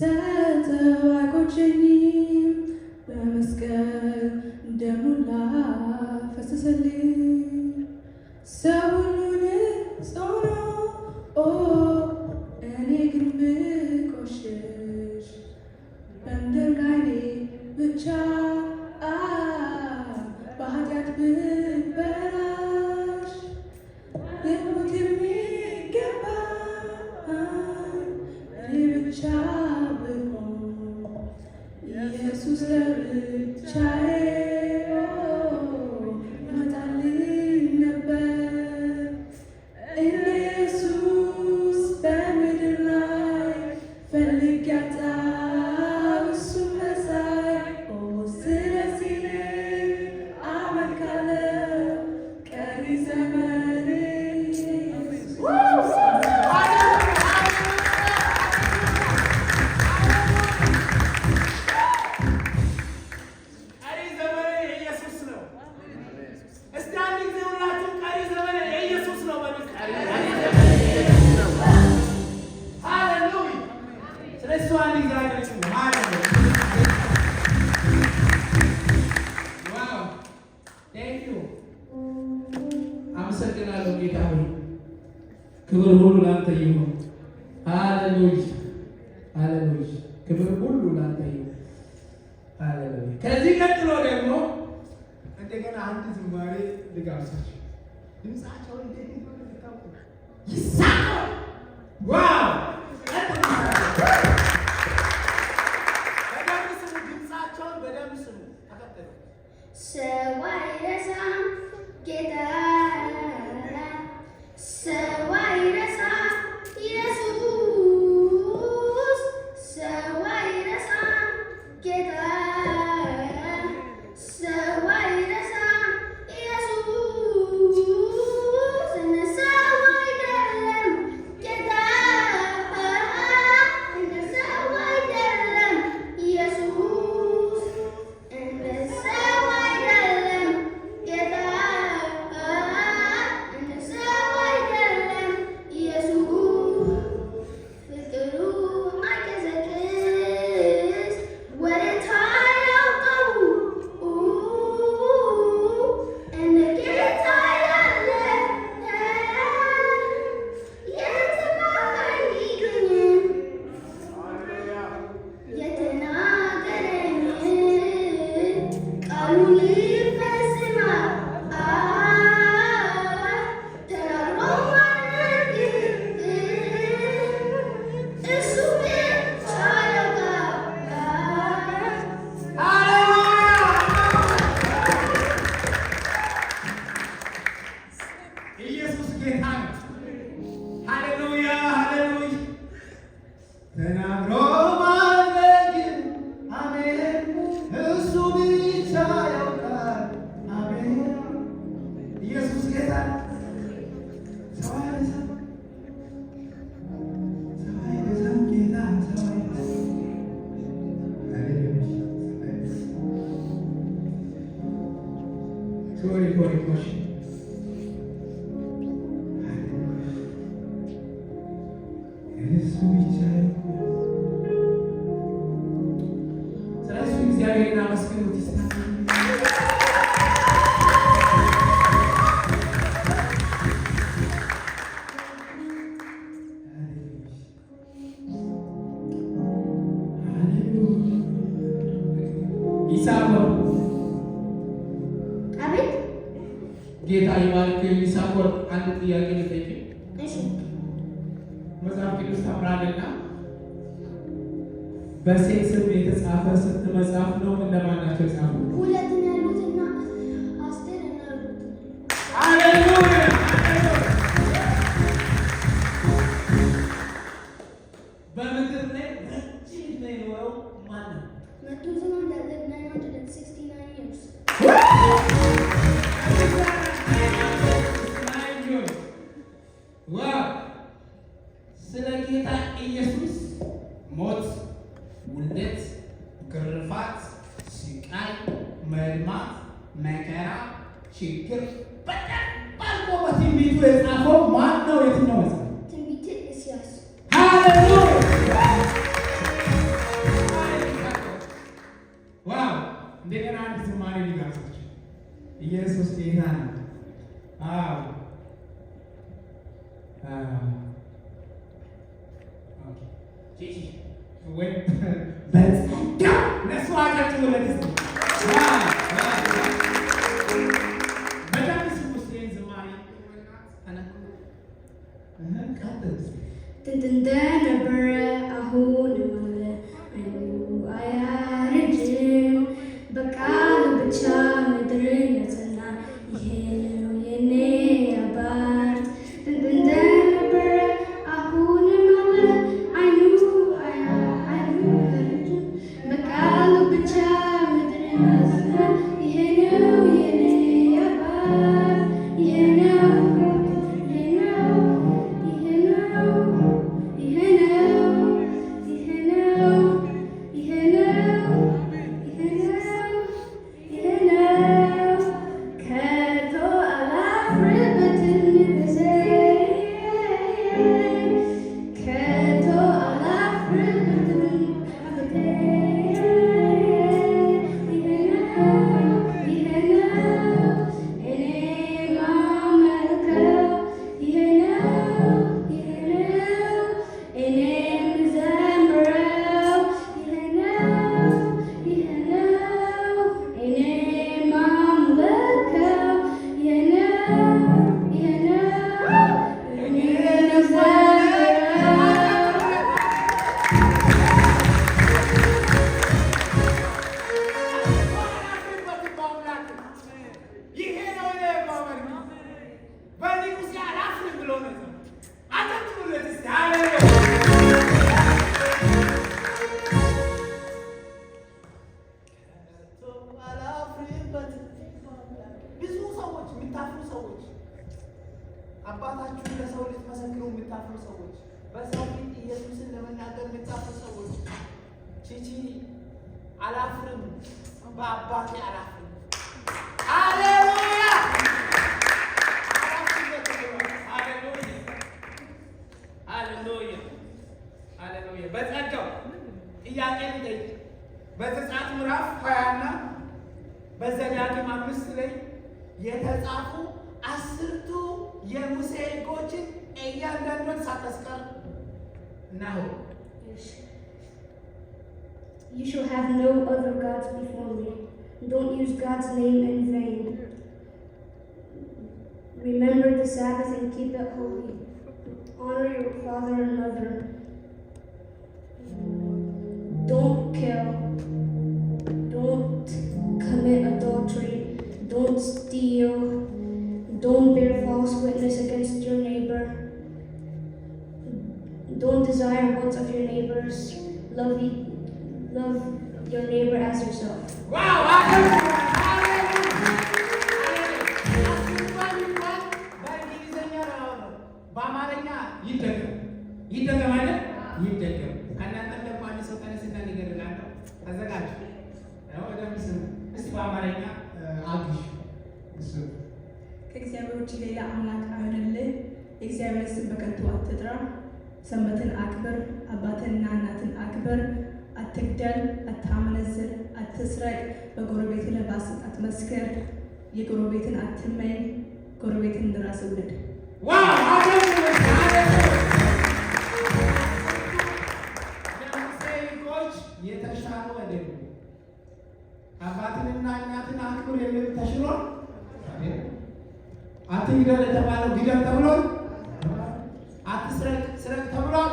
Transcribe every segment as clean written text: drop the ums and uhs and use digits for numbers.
ሰተው አይቆጨኝም በመስቀል ደሙን ላፈሰሰልኝ ሰው ሁሉ ንጹሕ ነው እኔ ግን ብቆሽሽ በምድር ላይ ብቻ በኃጢአት ብበላሽ ልሞት የሚገባ እኔ ብቻ ብሆን ኢየሱስ ለብቻዬ ይመጣልኝ ነበር ኢየሱስ በምድር ላይ ፈልጌ አጣሁ እሱን መሳይ ስለዚህ አመልካለሁ ቀሪ ዘመኔ አመሰግናለሁ ጌታ ሆይ፣ ክብር ሁሉ ላንተ ይሁን። ሃሌሉያ ሃሌሉያ፣ ክብር ሁሉ ላንተ ይሁን። ሃሌሉያ። ከዚህ ቀጥሎ ደግሞ እንደገና አንድ ዝማሬ ልጋብዛችሁ። ድምጻቸው እንዴት እንደሆነ ልታውቁ ይሳቀው። ዋው! ድምጻቸውን በደንብ ስሙ። ተከተሉ። ሰው አይረሳም ጌታ ሰው አይረሳም ኢየሱስ ሰው አይረሳም ጌታ ሰው አይረሳም ኢየሱስ እንደ ሰው አይደለም ጌታ እንደ ሰው አይደለም ኢየሱስ እንደ ሰው አይደለም ጌታ እንደ ሰው አይደለም ኢየሱስ ፍቅሩ አይቀዘቅዝ ወደታ ያውቀው እንደ ጌታ ያለ የትም አይገኝም የተናገረኝ ቃሉ ይፈጽማል ተናግሮ ማድረግ እሱ ብቻ ያውቃል። ኢየሱስ ጌታ ነው። ሃሌሉያ ሃሌሉያ። ተናግሮ ማድረግ አሜን፣ እሱ ብቻ ያውቃል። አሜን። ኢየሱስ ጌታ ነው። ሰው አይረሳም፣ ሰው አይረሳም ጌታ፣ ሰው አይረሳም። ሃሌሉያ። ሶሪ ፎር ኢሞሽን እሱ ብቻ ያውቃል። ስለዚህ እግዚአብሔርን አመስግኑት። ይሳኮር አቤት ጌታ ይባርክ። ይሳኮር አንድ ጥያቄ ልጠይቅ። እሺ መጽሐፍ ቅዱስ ታምራለና በሴት ስም የተጻፈ ስንት መጽሐፍ ነው? እነማን ናቸው የጻፉ? ሁለት ነው ያሉትና አስቴር እና ሩት። ሃሌሉያ። በምድር ላይ ረጅም ዕድሜ የኖረው ማን ነው? Methuselah lived 969 years. ዋው! ስለ ጌታ ኢየሱስ ሞት፣ ውልደት፣ ግርፋት፣ ስቃይ፣ መልማት፣ መከራ፣ ችግር በደንብ አድርጎ በትንቢቱ የጻፈው ማን ነው? የትኛው መጽሐፍ? ትንቢተ ኢሳይያስ። ሃሌሉያ! ኢየሱስ ጌታ ነው። አዎ ወይ በጸጋ ለእሱ አጨብጭቡለት እስኪ። በደንብ ስሙ እስኪ ይሄን ዝማሬ ጥንት ነበረ አሁንም አለ አያረጅም በቃሉ ብቻ ምድርን ያጸና ይሄ ነው የኔ አባት። ጥንት ነበረ አሁንም አለ አያረጅም በቃሉ ብቻ ምድርን ያጸና ይሄ ነው የኔ አባት። ይሄ ነው አባታችሁ ለሰው ልትመሰክሩ የምታፍሩ ሰዎች፣ በሰው ፊት ኢየሱስን ለመናገር የምታፍሩ ሰዎች፣ ቺቺ አላፍርም፣ በአባቴ አላፍርም። ሃሌሉያ! ሃሌሉያ! ሃሌሉያ! በጸጋው ጥያቄ ልጠይቅ። በዘጸአት ምዕራፍ 20 እና በዘዳግም 5 ላይ የተጻፉ 10ቱ የሙሴ ሕጎችን እያንዳንዱን ሳታስቀር ነው። You shall have no other gods before me. Don't use God's name in vain. Remember the Sabbath and keep it holy. Honor your father and mother. Don't kill. Don't commit adultery. Don't steal. Don't bear false witness against your neighbor. Don't desire wants of your neighbors. Love your neighbor as yourself. Wow! በአማርኛ ይደገም አይደል? ይደገም። ከእናንተ ደግሞ አንድ ሰው ተነስና ንገርላለሁ። ተዘጋጅ። ወደም ስሙ እስቲ በአማርኛ አግሽ እሱ ከእግዚአብሔር ውጭ ሌላ አምላክ አይሆንልህ። የእግዚአብሔር ስም በከንቱ አትጥራ። ሰንበትን አክብር። አባትንና እናትን አክብር። አትግደል፣ አታመነዝር፣ አትስረቅ፣ በጎረቤትህ በሐሰት አትመስክር፣ የጎረቤትን አትመኝ፣ ጎረቤትን እንደ ራስህ ውደድ። ዋው! ሕጎች የተሻሉ አይደሉም። አባትንና እናትን አክብር የሚል ተሽሯል። አትግደል የተባለው ግደል ተብሏል። አትስረቅ ስረቅ ተብሏል።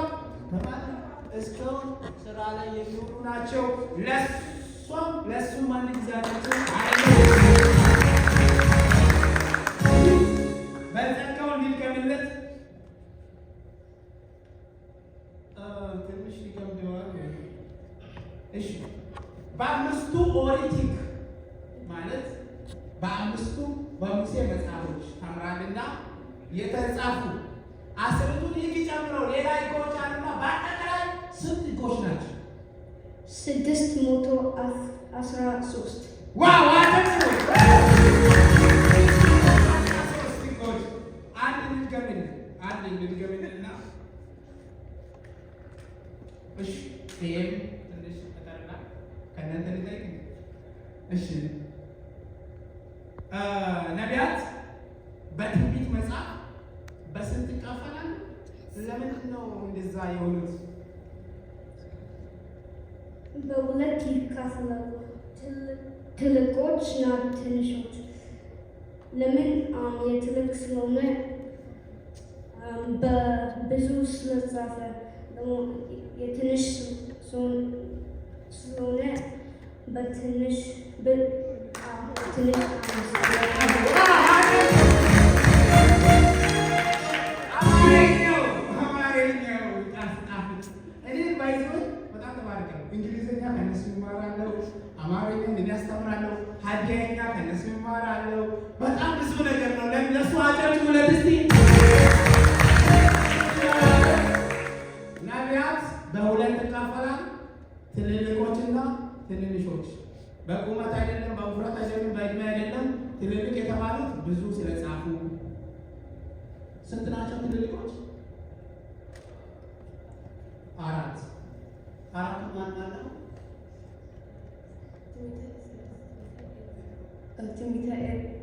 እስካሁን ስራ ላይ የሚውሉ ናቸው። ለእሱም አንድ ግዛታቸው በጸጋው ሊገምለት ትንሽ ሊገምደዋል። እሺ በአምስቱ ኦሪቲክ ማለት በአምስቱ በሙሴ መጽሐፎች ተምራልና የተጻፉ 10ቱን ሕግ ጨምረው ሌላ ሕጎች አሉና በአጠቃላይ ስንት ሕጎች ናቸው? 613 ዋው! አንድ ልንገምልና እሺ ይሄም ትንሽ ተጠርና ከእናንተ ልጠይቅ። እሺ ነቢያት በትንቢት መጽሐፍ በስንት ይከፈላሉ? ለምንድን ነው እንደዛ የሆኑት? በሁለት ይከፈላሉ፣ ትልቆች እና ትንሾች። ለምን? የትልቅ ስለሆነ በብዙ ስለተጻፈ፣ የትንሽ ስለሆነ በትንሽ እንግሊዝኛ ከነሱ ይማራለሁ፣ አማርኛ እኔ አስተምራለሁ፣ ሀዲያኛ ከነሱ ይማራለሁ። በጣም ብዙ ነገር ነው። ለነሱ አጨብጭቡ ለእስቲ። ነቢያት በሁለት ይከፈላል፣ ትልልቆችና ትንንሾች። በቁመት አይደለም፣ በውፍረት አይደለም፣ በእድሜ አይደለም። ትልልቅ የተባሉት ብዙ ስለጻፉ። ስንት ናቸው ትልልቆች? አራት ማን ነው? ትንቢተ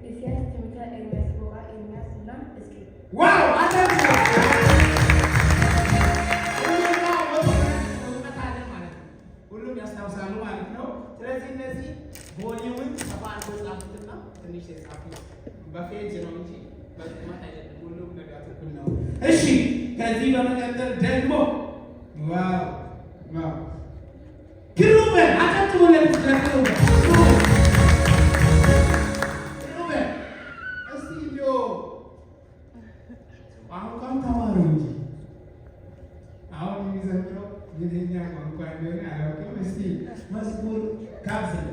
ኢሳይያስ፣ ትንቢተ ኤርምያስ፣ ኤርምያስ እና ሕዝቅኤል። ዋው! ሁሉም ያስታውሳሉ ማለት ነው። ስለዚህ እነዚህ ቮሊዩምን ሰፋ አድርገው ጻፉትና ትንሽ የጻፉት በፔጅ ነው እንጂ በቁመት አይደለም። ሁሉም ነገር ትክክል ነው። እሺ፣ ከዚህ በመቀጠል ደግሞ ዋው ኪሩቤል አጨብጭቡለት። ኪሩቤል እስቲ እንዲያው አሁን ተማሩ እንጂ አሁን የሚዘምረው የትኛ ቋንቋ እንደሆነ አላውቅም። እስቲ መዝሙር ጋብዝልን።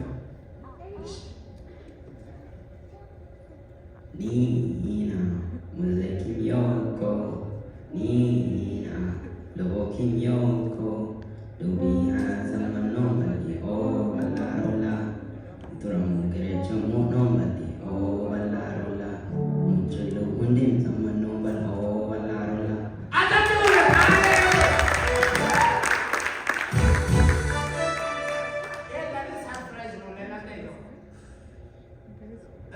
Nina mule kim yonko, Nina lobo kim yonko, Lubiha zaman nomadi o balarola, Turamu gerecho mo nomadi o balarola, Muchelo undim zaman nombal o balarola.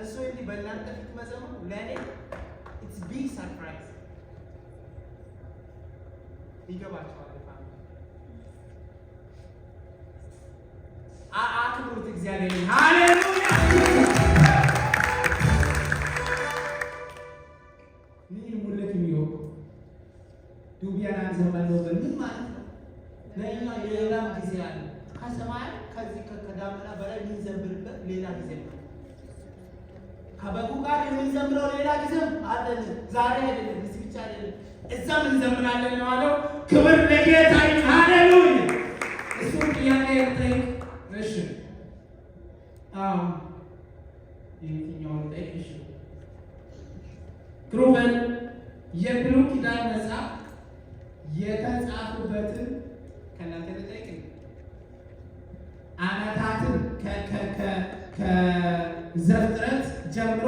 እሱ እንዲህ በእናንተ ፊት መዘመሩ ለእኔ ኢትስ ቢግ ሰርፕራይዝ። ይገባቸዋል። አክብሩት እግዚአብሔርን። ሃሌሉያ! ምን ሙለት የሚወቁ ዱቢያን ዘመነው ምን ማለት ነው? ለእኛ ሌላ ጊዜ አለ። ከሰማይ ከዚህ ከዳመና በላይ የምንዘምርበት ሌላ ጊዜ ነው። ከበጉ ጋር የምንዘምረው ሌላ ጊዜም አለን። ዛሬ አይደለም፣ እዚህ ብቻ አይደለም፣ እዛም እንዘምራለን ነው አለው። ክብር ለጌታ ይሁን። ሃሌሉያ! እሱም ጥያቄ ጠይቅ። እሺ፣ የትኛውን ጠይቅ? እሺ፣ ክሩቤል የብሉይ ኪዳን መጽሐፍ የተጻፉበትን ከእናንተ ልጠይቅ። ዓመታትን ከዘፍጥረት ጀምሮ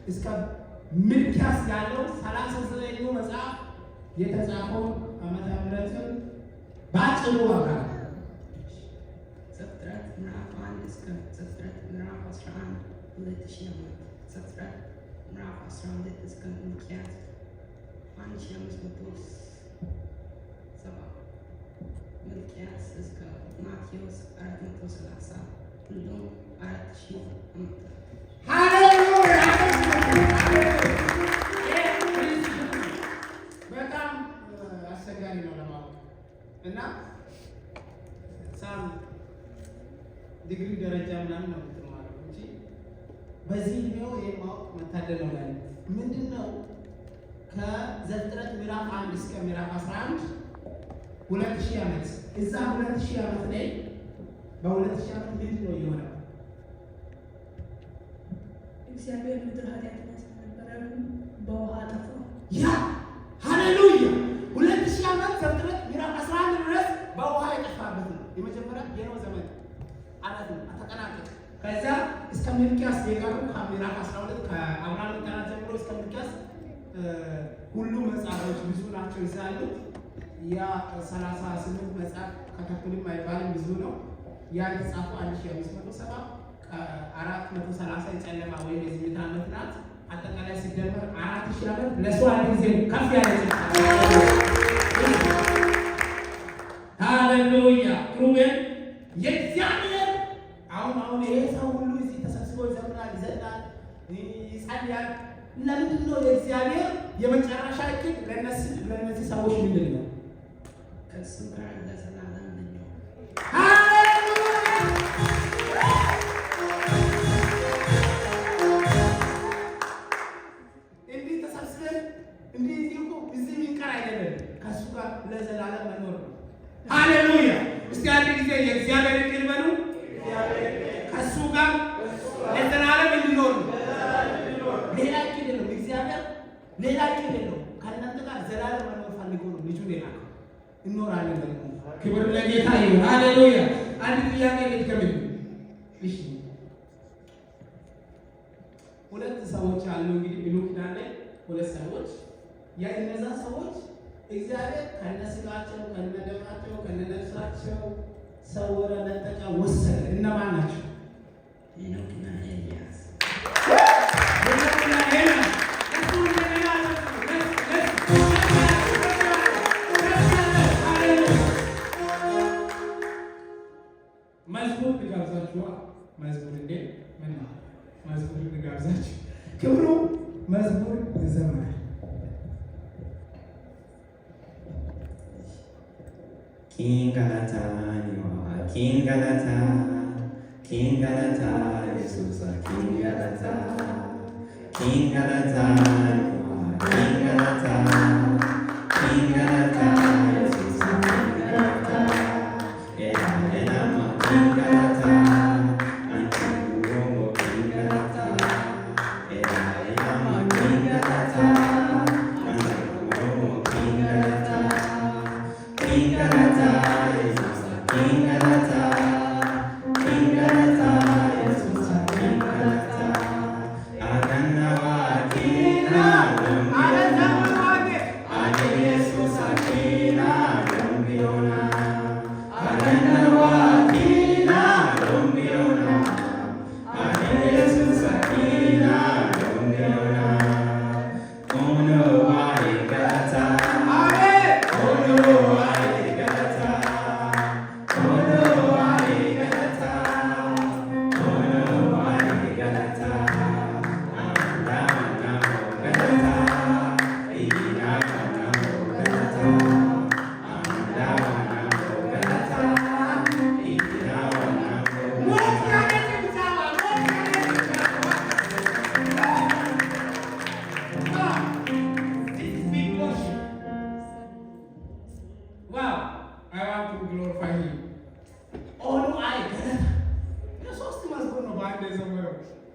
እስከ ሚልክያስ ያለው 39 መጽሐፍ የተጻፈው ዓመተ ምሕረትን ባጭሩ አብራራ። ዘፍጥረት ምዕራፍ 1 እስከ ዘፍጥረት ምዕራፍ 11 2000 ዓመት፣ ዘፍጥረት ምዕራፍ 12 እስከ ሚልክያስ 1570፣ ሚልክያስ እስከ ማቴዎስ 430፣ ሁሉም 4000 ዓመት። ሃሌሉያ! በጣም አስቸጋሪ ነው ለማወቅ እና ሳም ዲግሪ ደረጃ ምናምን ነው የምትማረው እንጂ በዚህ እድሜው ይሄን ማወቅ መታደል ነው። ላይ ምንድን ነው ከዘፍጥረት ምዕራፍ 1 እስከ ምዕራፍ 11 2000 ዓመት፣ እዛ 2000 ዓመት ላይ በ2000 ዓመት ምንድን ነው የሆነው? እግዚአብሔር ምድር ኃጢአትን ያስነበረ በውሃ አጠፋው። ያ ሃሌሉያ! 2000 ዓመት ዘፍጥረት ምዕራፍ 11 ድረስ በውሃ የጠፋበት ነው። የመጀመሪያ የኖህ ዘመን አለት ነው ተጠናቀቀ። ከዛ እስከ ሚልክያስ የቀሩ ከምዕራፍ 12 ከአብርሃም ቀናት ጀምሮ እስከ ሚልክያስ ሁሉ መጽሐፎች ብዙ ናቸው እዛ ያሉት። ያ 38 መጽሐፍ ከተክልም አይባልም ብዙ ነው። ያ የተጻፈው 1570 ከ430 የጨለማ ወይም የዝምታ ዓመት ናት። አጠቃላይ ሲደመር 4000 ዓመት ለእሱ አንድ ጊዜ ከፍ ያለ ሃሌሉያ ክሩቤል የእግዚአብሔር አሁን ይሄ ሰው ሁሉ እዚህ ተሰብስቦ ይዘምራል፣ ይዘላል፣ ይጸልያል። ለምንድን ነው የእግዚአብሔር የመጨረሻ እቅድ ለእነዚህ ሰዎች ምንድን ነው? ከእሱ ጋር ለዘላለም እንኖር። እንዲህ ተሰብስበን እንዲህ እኮ እዚህ የሚቀር አይደለም፣ ከእሱ ጋር ለዘላለም መኖር ነው። ሃሌሉያ! እስቲ አንድ ጊዜ የእግዚአብሔር እቅድ በሉ። ከእሱ ጋር ለዘላለም እንኖር ነው። ሌላ እቅድ የለውም። እግዚአብሔር ሌላ እቅድ የለውም። ከእናንተ ጋር ዘላለም መኖር ፈልጎ ነው ልጁን የላከው። እንኖራለን ደግሞ። ክብር ለጌታ ይሁን። ሃሌሉያ! አንድ ጥያቄ ልትከብኝ። እሺ፣ ሁለት ሰዎች አሉ እንግዲህ ብሉይ ኪዳን ላይ ሁለት ሰዎች እነዛ ሰዎች እግዚአብሔር ከነስጋቸው ከነደማቸው ከነነፍሳቸው ሰወረ፣ ነጠቀ፣ ወሰደ። እነማን ናቸው? ሄኖክና ኤልያስ። መዝሙር ልጋብዛችኋ። መዝሙር እንዴ ምን ነው? መዝሙር ልጋብዛችሁ። ክብሩ መዝሙር ይዘምራል። King Galata, you are King Galata, King Galata, Jesus, King Galata, King Galata, you are King Galata, King Galata, Jesus, King Galata, Elama, King Galata, Antigo, King Galata, Elama, King Galata, Antigo, King Galata, King Galata, Jesus, King Galata, King Galata, Jesus, King Galata, Aganawa, Kina, Lumbiona, Ade Jesus, Kina, Lumbiona, Aganawa, Kina, Lumbiona, Ade Jesus, Kina, Lumbiona, Ono Galata, Ono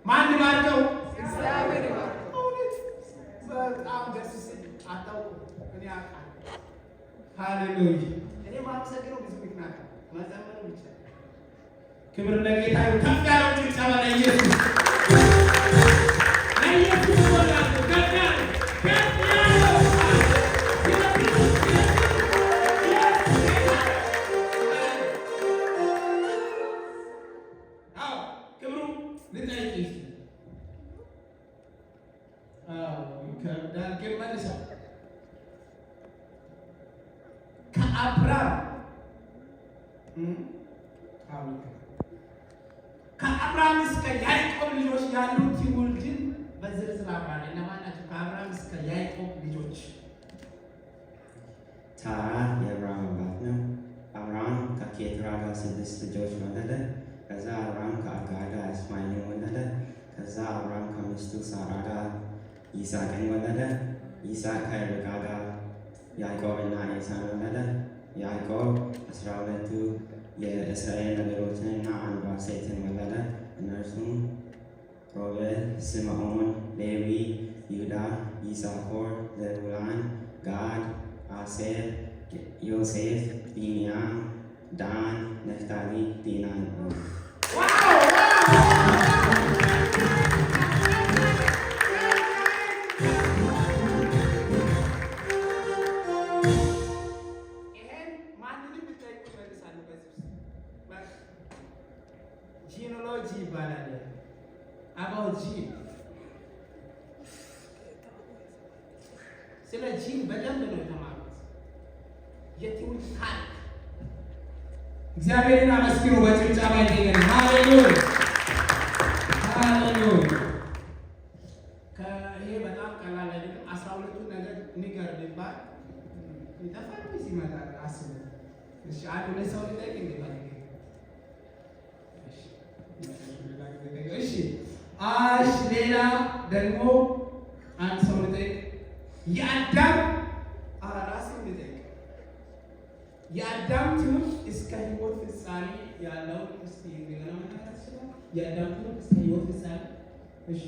ማን ባርከው? እግዚአብሔር ባርከው። በጣም ደስ ሲል አታውቁ። እኔ አውቃለሁ። ሃሌሉያ! እኔ ማመሰግነው ብዙ ምክንያት መዘመር ብቻ። ክብር ለጌታ ይሁን። ከፍ ያለው ጭብጨባ ለኢየሱስ፣ ለኢየሱስ ወላሂ ከፍ ያለው ከአብርሃም እስከ ያዕቆብ ልጆች ያሉት ትውልድን በዝርዝር አብራራ። እነማን ናቸው? ከአብርሃም እስከ ያዕቆብ ልጆች። ታራ የአብርሃም አባት ነው። አብርሃም ከኬቱራ ጋር 6 ልጆች ወለደ። ከዛ አብርሃም ከአጋር ጋር እስማኤልን ወለደ። ከዛ አብርሃም ከሚስቱ ሳራ ጋር ይስሐቅን ወለደ። ይስሐቅ ከርብቃ ጋር ያዕቆብና ኤሳውን ወለደ። ያዕቆብ 12ቱ የእስራኤል ነገዶችንና አንዷ ሴትን ወለደ። እነርሱም ሮቤል፣ ስምዖን፣ ሌዊ፣ ይሁዳ፣ ይሳኮር፣ ዘቡላን፣ ጋድ፣ አሴር፣ ዮሴፍ፣ ቢንያም፣ ዳን፣ ነፍታሊ፣ ዲና ነው። ቴዎሎጂ ይባላል። አባውት ጂን ስለ ጂን በደንብ ነው የተማሩት። የትውልድ ታሪክ እግዚአብሔርን አመስግኑ በጭብጨባ ይገኛል። ሃሌሉያ ሃሌሉያ። ይሄ በጣም ቀላል አይደለም። 12ቱ ነገር ንገር ቢባል ይጠፋል ወይስ ይመጣል? አስቡ። እሺ አንድ ሁለት ሰው ሊጠይቅ እንዴት እሺ ሌላ ደግሞ አንድ ሰው ልጠይቅ። የአዳም ራስ ልጠይቅ። የአዳም ትውልድ እስከ ሕይወት ፍጻሜ ያለው እስቲ የአዳም ትውልድ እስከ ሕይወት ፍጻሜ። እሺ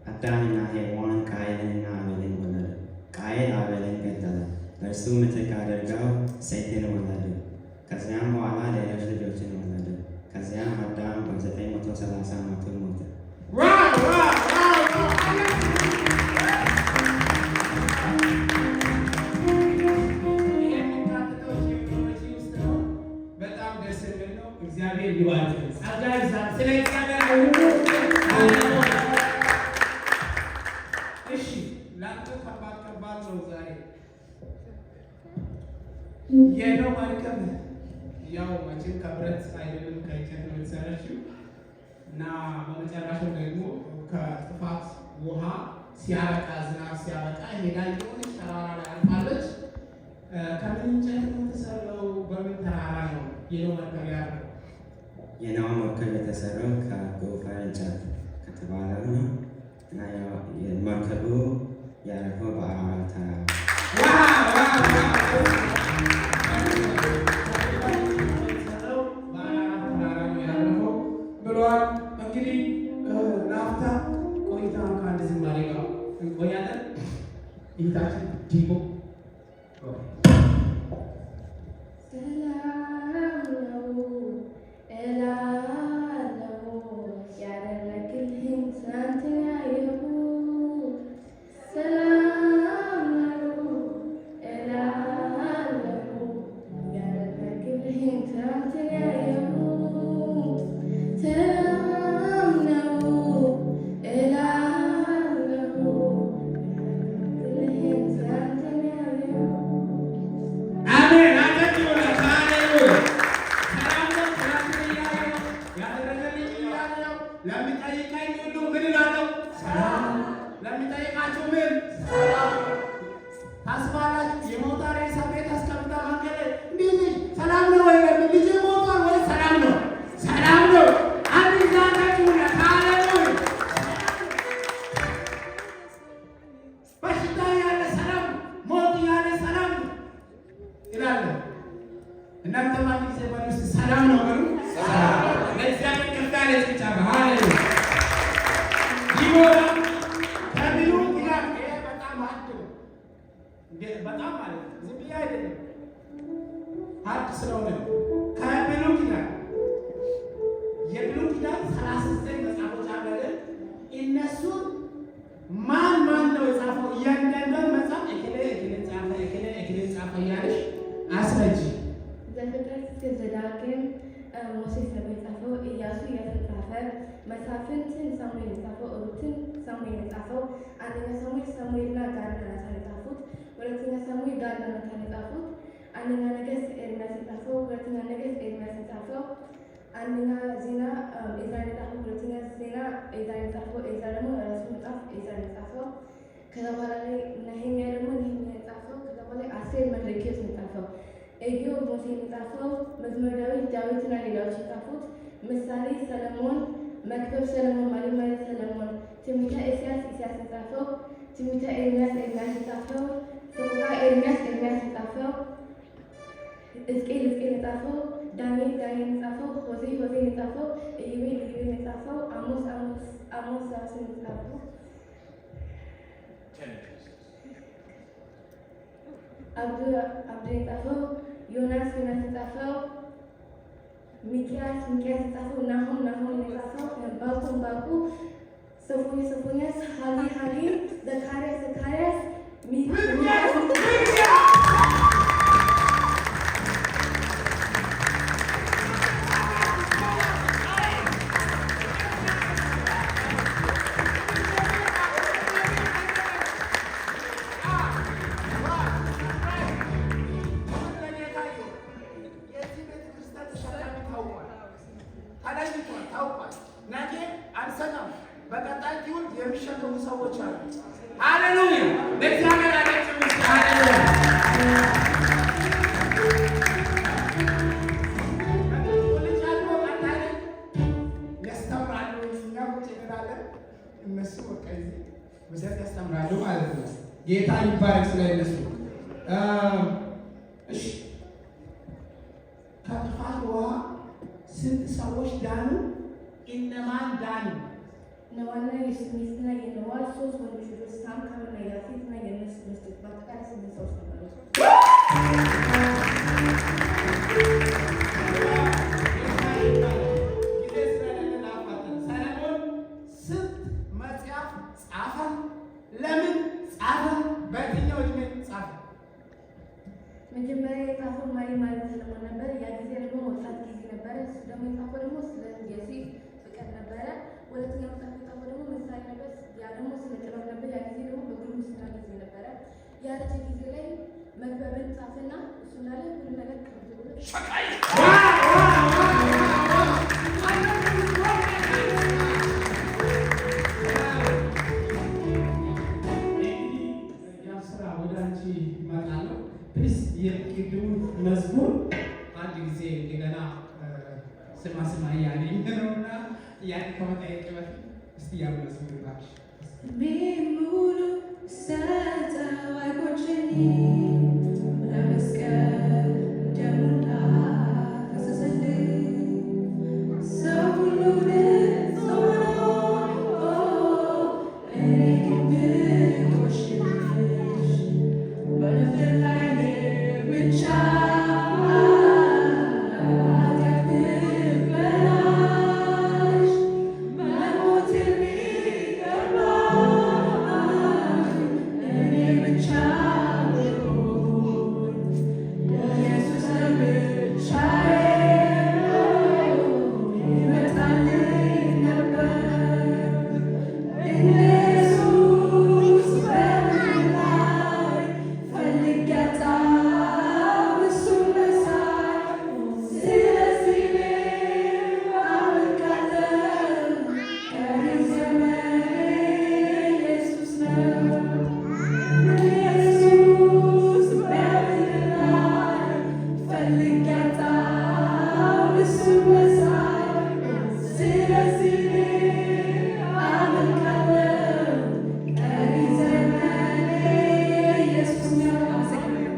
አዳምና ሔዋን ቃየንና አቤልን ወለዱ። ቃየን አቤልን ገደለ፣ በእርሱ ምትክ አድርገው ሴትን ወለዱ። ከዚያም በኋላ ሌሎች ልጆችን ወለዱ። ከዚያም አዳም በ930 ዓመቱ ሞተ። በጣም ደስ የሚል ነው። እግዚአብሔር ይባርክ። ጸጋ ይብዛል። ስለ እግዚአብሔር እሺ፣ ላንተ ከባድ ነው ዛሬ የነው መርከብ ያው መቼም ከብረት አይደለም ከእንጨት ነው የተሰራችው እና በመጨረሻው ደግሞ ከጥፋት ውሃ ሲያበቃ ዝናብ ሲያበቃ ሄዳ የሆነች ተራራ ላይ አርፋለች። ከምን እንጨት ነው የተሰራው? በምን ተራራ ነው የነው መርከብ ያለው? የኖህ መርከብ የተሰራው ከጎፈር እንጨት ከተባለው ነው እና መርከቡ ያረፈው በአራራት ተራራ ብሏል። እንግዲህ ናፍታ ቆይታ ከአንድ ዝማሬ ጋር እንቆያለን። ይታችን ዲቦ ለሚጠይቀኝ ሁሉ ምን እላለሁ? ሰላም። ለሚጠይቃችሁ ምን? ሰላም። ታስባላችሁ? የሞታ ሬሳ ቤት አስቀምጣ መንገድ እንዴት ሰላም ነው ወይ? ልጅ ሞቷል ወይ? ሰላም ነው፣ ሰላም ነው። አንድ ዛሬው ሃሌሉያ። በሽታ ያለ ሰላም፣ ሞት ያለ ሰላም ይላል። እናንተ ማን ጊዜ ባሉስ ሰላም ነው በሉ። ሰላም ለእግዚአብሔር ከፍታለ ብቻ ሃሌሉያ። ይሞላ ከቢሉ ይላል። ይሄ በጣም ሀድ ነው እንዴ! በጣም ማለት ዝም ብዬ አይደለም፣ ሀድ ስለሆነ ከቢሉ ይላል። የቢሉ ኪዳን 39 መጽሐፎች አለ። እነሱ ማን ነው የጻፈው? እያንዳንዱን መጽሐፍ እከሌ ጻፈ፣ እከሌ ጻፈ እያለሽ አስረጂ። ዘፍጥረት እስከ ዘዳግም ሞሴስ ነው የጻፈው። ኢያሱ ጻፈ። መሳፍንትን ሳሙኤል የጻፈው። ሩትን ሳሙኤል የጻፈው። አንደኛ ሳሙኤልና ጋድና ናታን የጻፉት። ሁለተኛ ሳሙኤል ጋድና ናታን የጻፉት። አንደኛ ነገሥት ኤርምያስ የጻፈው። ሁለተኛ ነገሥት ኤርምያስ የጻፈው። አንደኛ ዜና ኤዝራ የጻፈው። ሁለተኛ ዜና ኤዝራ የጻፈው። ኤዝራ ደግሞ ራሱ መጽሐፍ ኤዝራ የጻፈው። ከዛ በኋላ ላይ ነህምያ ደግሞ ነህምያ የጻፈው። ከዛ በኋላ አስቴር መርዶክዮስ የጻፈው። ኢዮብ ሙሴ የጻፈው። መዝሙረ ዳዊት ዳዊትና ሌላዎች የጻፉት። ምሳሌ ሰለሞን፣ መክብብ ሰለሞን ማለት ሰለሞን። ትንቢተ ኢሳይያስ የጻፈው። ትንቢተ ኤርምያስ የጻፈው። ሰቆቃ ኤርምያስ የጻፈው። ሕዝቅኤል የጻፈው። ዳንኤል የጻፈው። ሆሴ የጻፈው። ኢዮቤል የጻፈው። አሞስ ራሱን የጻፈው። አብዱ የጻፈው። ዮናስ የጻፈው። ሚኪያስ የጻፈው። ናሆም የጻፈው። ባቁ ሶፎንያስ ሀሊ ዘካርያስ ታውቋል። ነገ አንሰናም። በቀጣይ ትውልድ የሚሸከሙ ሰዎች አሉ። ሃሌሉያ! ለእግዚአብሔር ያላችሁ ሃሌሉያ! ያስተምራሉ። እኛ ቁጭ እንላለን፣ እነሱ በቃ እዚህ ውሰት ያስተምራሉ ማለት ነው። ጌታ ይባረክ ስለ እነሱ። እሺ ከጥፋት ውሃ ስንት ሰዎች ዳኑ? እነማን ዳኑ? ነዋና የስሚትና የነዋ 3 ወንዶች ልጆች ሳም፣ ካምና ያፌትና የነሱ ሚስቶች በአጠቃላይ 8 ሰዎች ነበሩ። ሰለሞን ስንት መጽሐፍ ጻፈ? ለምን ጻፈ? በየትኛው ዕድሜ ጻፈ? መጀመሪያ የጻፈው ማሪ ማለት ሰለሞን ነበር። ያ ጊዜ ደግሞ ወጣት ጊዜ ነበረ። እሱ ደግሞ የጻፈው ደግሞ ስለ የሴት ፍቅር ነበረ። ሁለተኛው መጽሐፍ የጻፈው ደግሞ ምሳሌ ነበር። ያ ደግሞ ስለ ጥበብ ነበር። ያ ጊዜ ደግሞ በጉርምስና ጊዜ ነበረ። ያረጀ ጊዜ ላይ መክብብን ጻፈና እሱ እንዳለ ሁሉ ነገር የቅዱን መዝሙር አንድ ጊዜ እንደገና ስማ እያለኝ ነውና ያን ከመጠየቅ በፊት እስቲ ያን መዝሙር እባክሽ ሙሉ ሰጠው አይቆጨኝም ለመስቀል ደሙን አፈሰሰልኝ ሰው ሁሉ ንጹሕ ሆኖ እኔ ግን ብቆሽሽ በምድር ላይ ብቻ ኃጢአት ብበላሽ መሞት የሚገባኝ እኔ ብቻ ብሆን ኢየሱስ ለብቻዬ ይመጣልኝ ነበር ኢየሱስ በምድር ላይ ፈልጌ አጣሁ እሱን መሳይ ስለዚህ እኔ አመልካለሁ ቀሪ ዘመኔ ኢየሱስ ነው ኢየሱስ በምድር ላይ ፈልጌ አጣሁ እሱን መሳይ ስለዚህ እኔ አመልካለሁ ቀሪ ዘመኔ ኢየሱስ ነው። አመሰግናለሁ።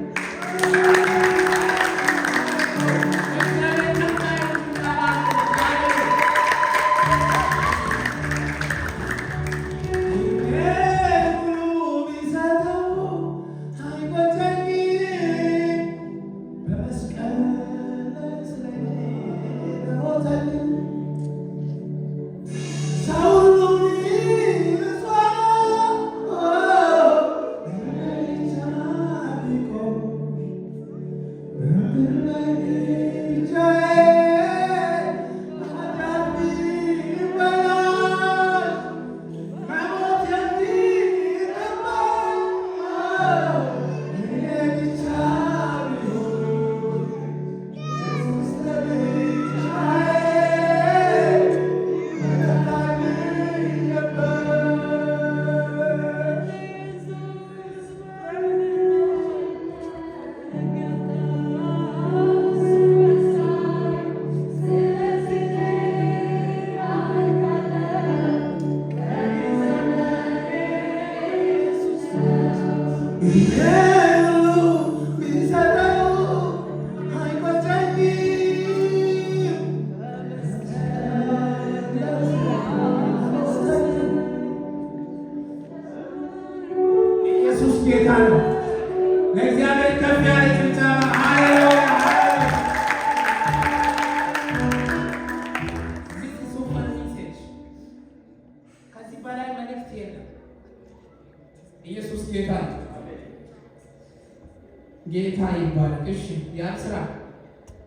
ኢየሱስ ጌታ ነው። ለእግዚአብሔር ከፍ ያለ ጭብጨባ ሃሌሉያ! ከዚህ በላይ መልእክት የለም። ኢየሱስ ጌታ ነው። ጌታ ይባላል። እሺ ያን ስራ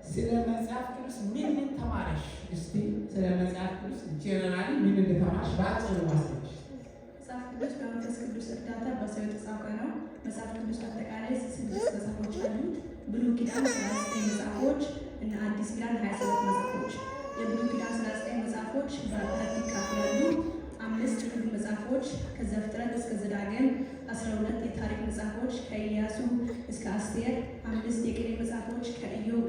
ስለ መጽሐፍ ቅዱስ ምን ተማረሽ? እስቲ ስለ መጽሐፍ ቅዱስ ጀነራሊ ምን እንደተማርሽ በአጭሩ ማስረጃ። መጽሐፍ ቅዱስ በመንፈስ ቅዱስ እርዳታ በሰው የተጻፈ ነው። መጽሐፍ ቅዱስ አጠቃላይ 6 መጽሐፎች አሉት። ብሉይ ኪዳን 39 መጽሐፎች እና አዲስ ኪዳን 27 መጽሐፎች። የብሉይ ኪዳን 39 መጽሐፎች በአራት ይካፈላሉ። 5 የሕግ መጽሐፎች ከዘፍጥረት እስከ ዘዳግም፣ 12 የታሪክ መጽሐፎች ከኢያሱ እስከ አስቴር፣ 5 የቅኔ መጽሐፎች ከኢዮብ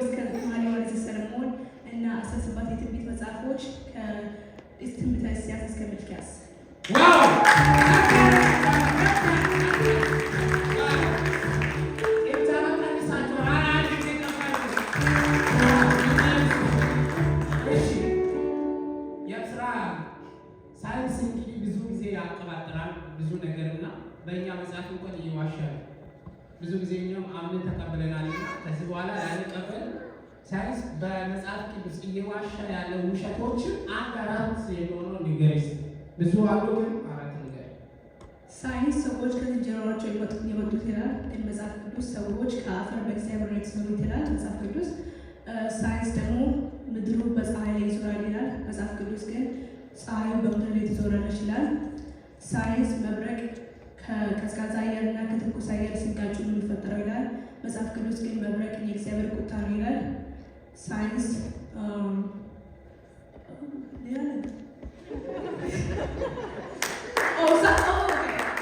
እስከ መኃልየ ሰሎሞን እና 17 የትንቢት መጽሐፎች ከትንቢተ ኢሳይያስ እስከ ሚልክያስ። ሳይንስ እንግዲህ ብዙ ጊዜ ያቀባጥራል ብዙ ነገርና በእኛ መጽሐፍ እንኳን እየዋሻል ብዙ ጊዜ እኛም አምነን ተቀብለናልና ከዚህ በኋላ ያንቀበል ሳይንስ በመጽሐፍ ቅዱስ እየዋሻ ያለው ውሸቶችን አንድ አራት የሚሆነው ንገሪስ። ብዙ አሉ ግን አራት ንገሪ። ሳይንስ ሰዎች ከዝንጀሮአቸው የመጡት ይላል፣ ግን መጽሐፍ ቅዱስ ሰዎች ከአፈር በእግዚአብሔር ነው የተሰሩት ይላል መጽሐፍ ቅዱስ። ሳይንስ ደግሞ ምድሩ በፀሐይ ላይ ይዞራል ይላል መጽሐፍ ቅዱስ ግን ፀሐዩ በምድር ላይ ትዞራለች ይላል። ሳይንስ መብረቅ ከቀዝቃዛ አየር እና ከትኩስ አየር ሲጋጩ የሚፈጠረው ይላል መጽሐፍ ቅዱስ ግን መብረቅ የእግዚአብሔር ቁጣ ነው ይላል። ሳይንስ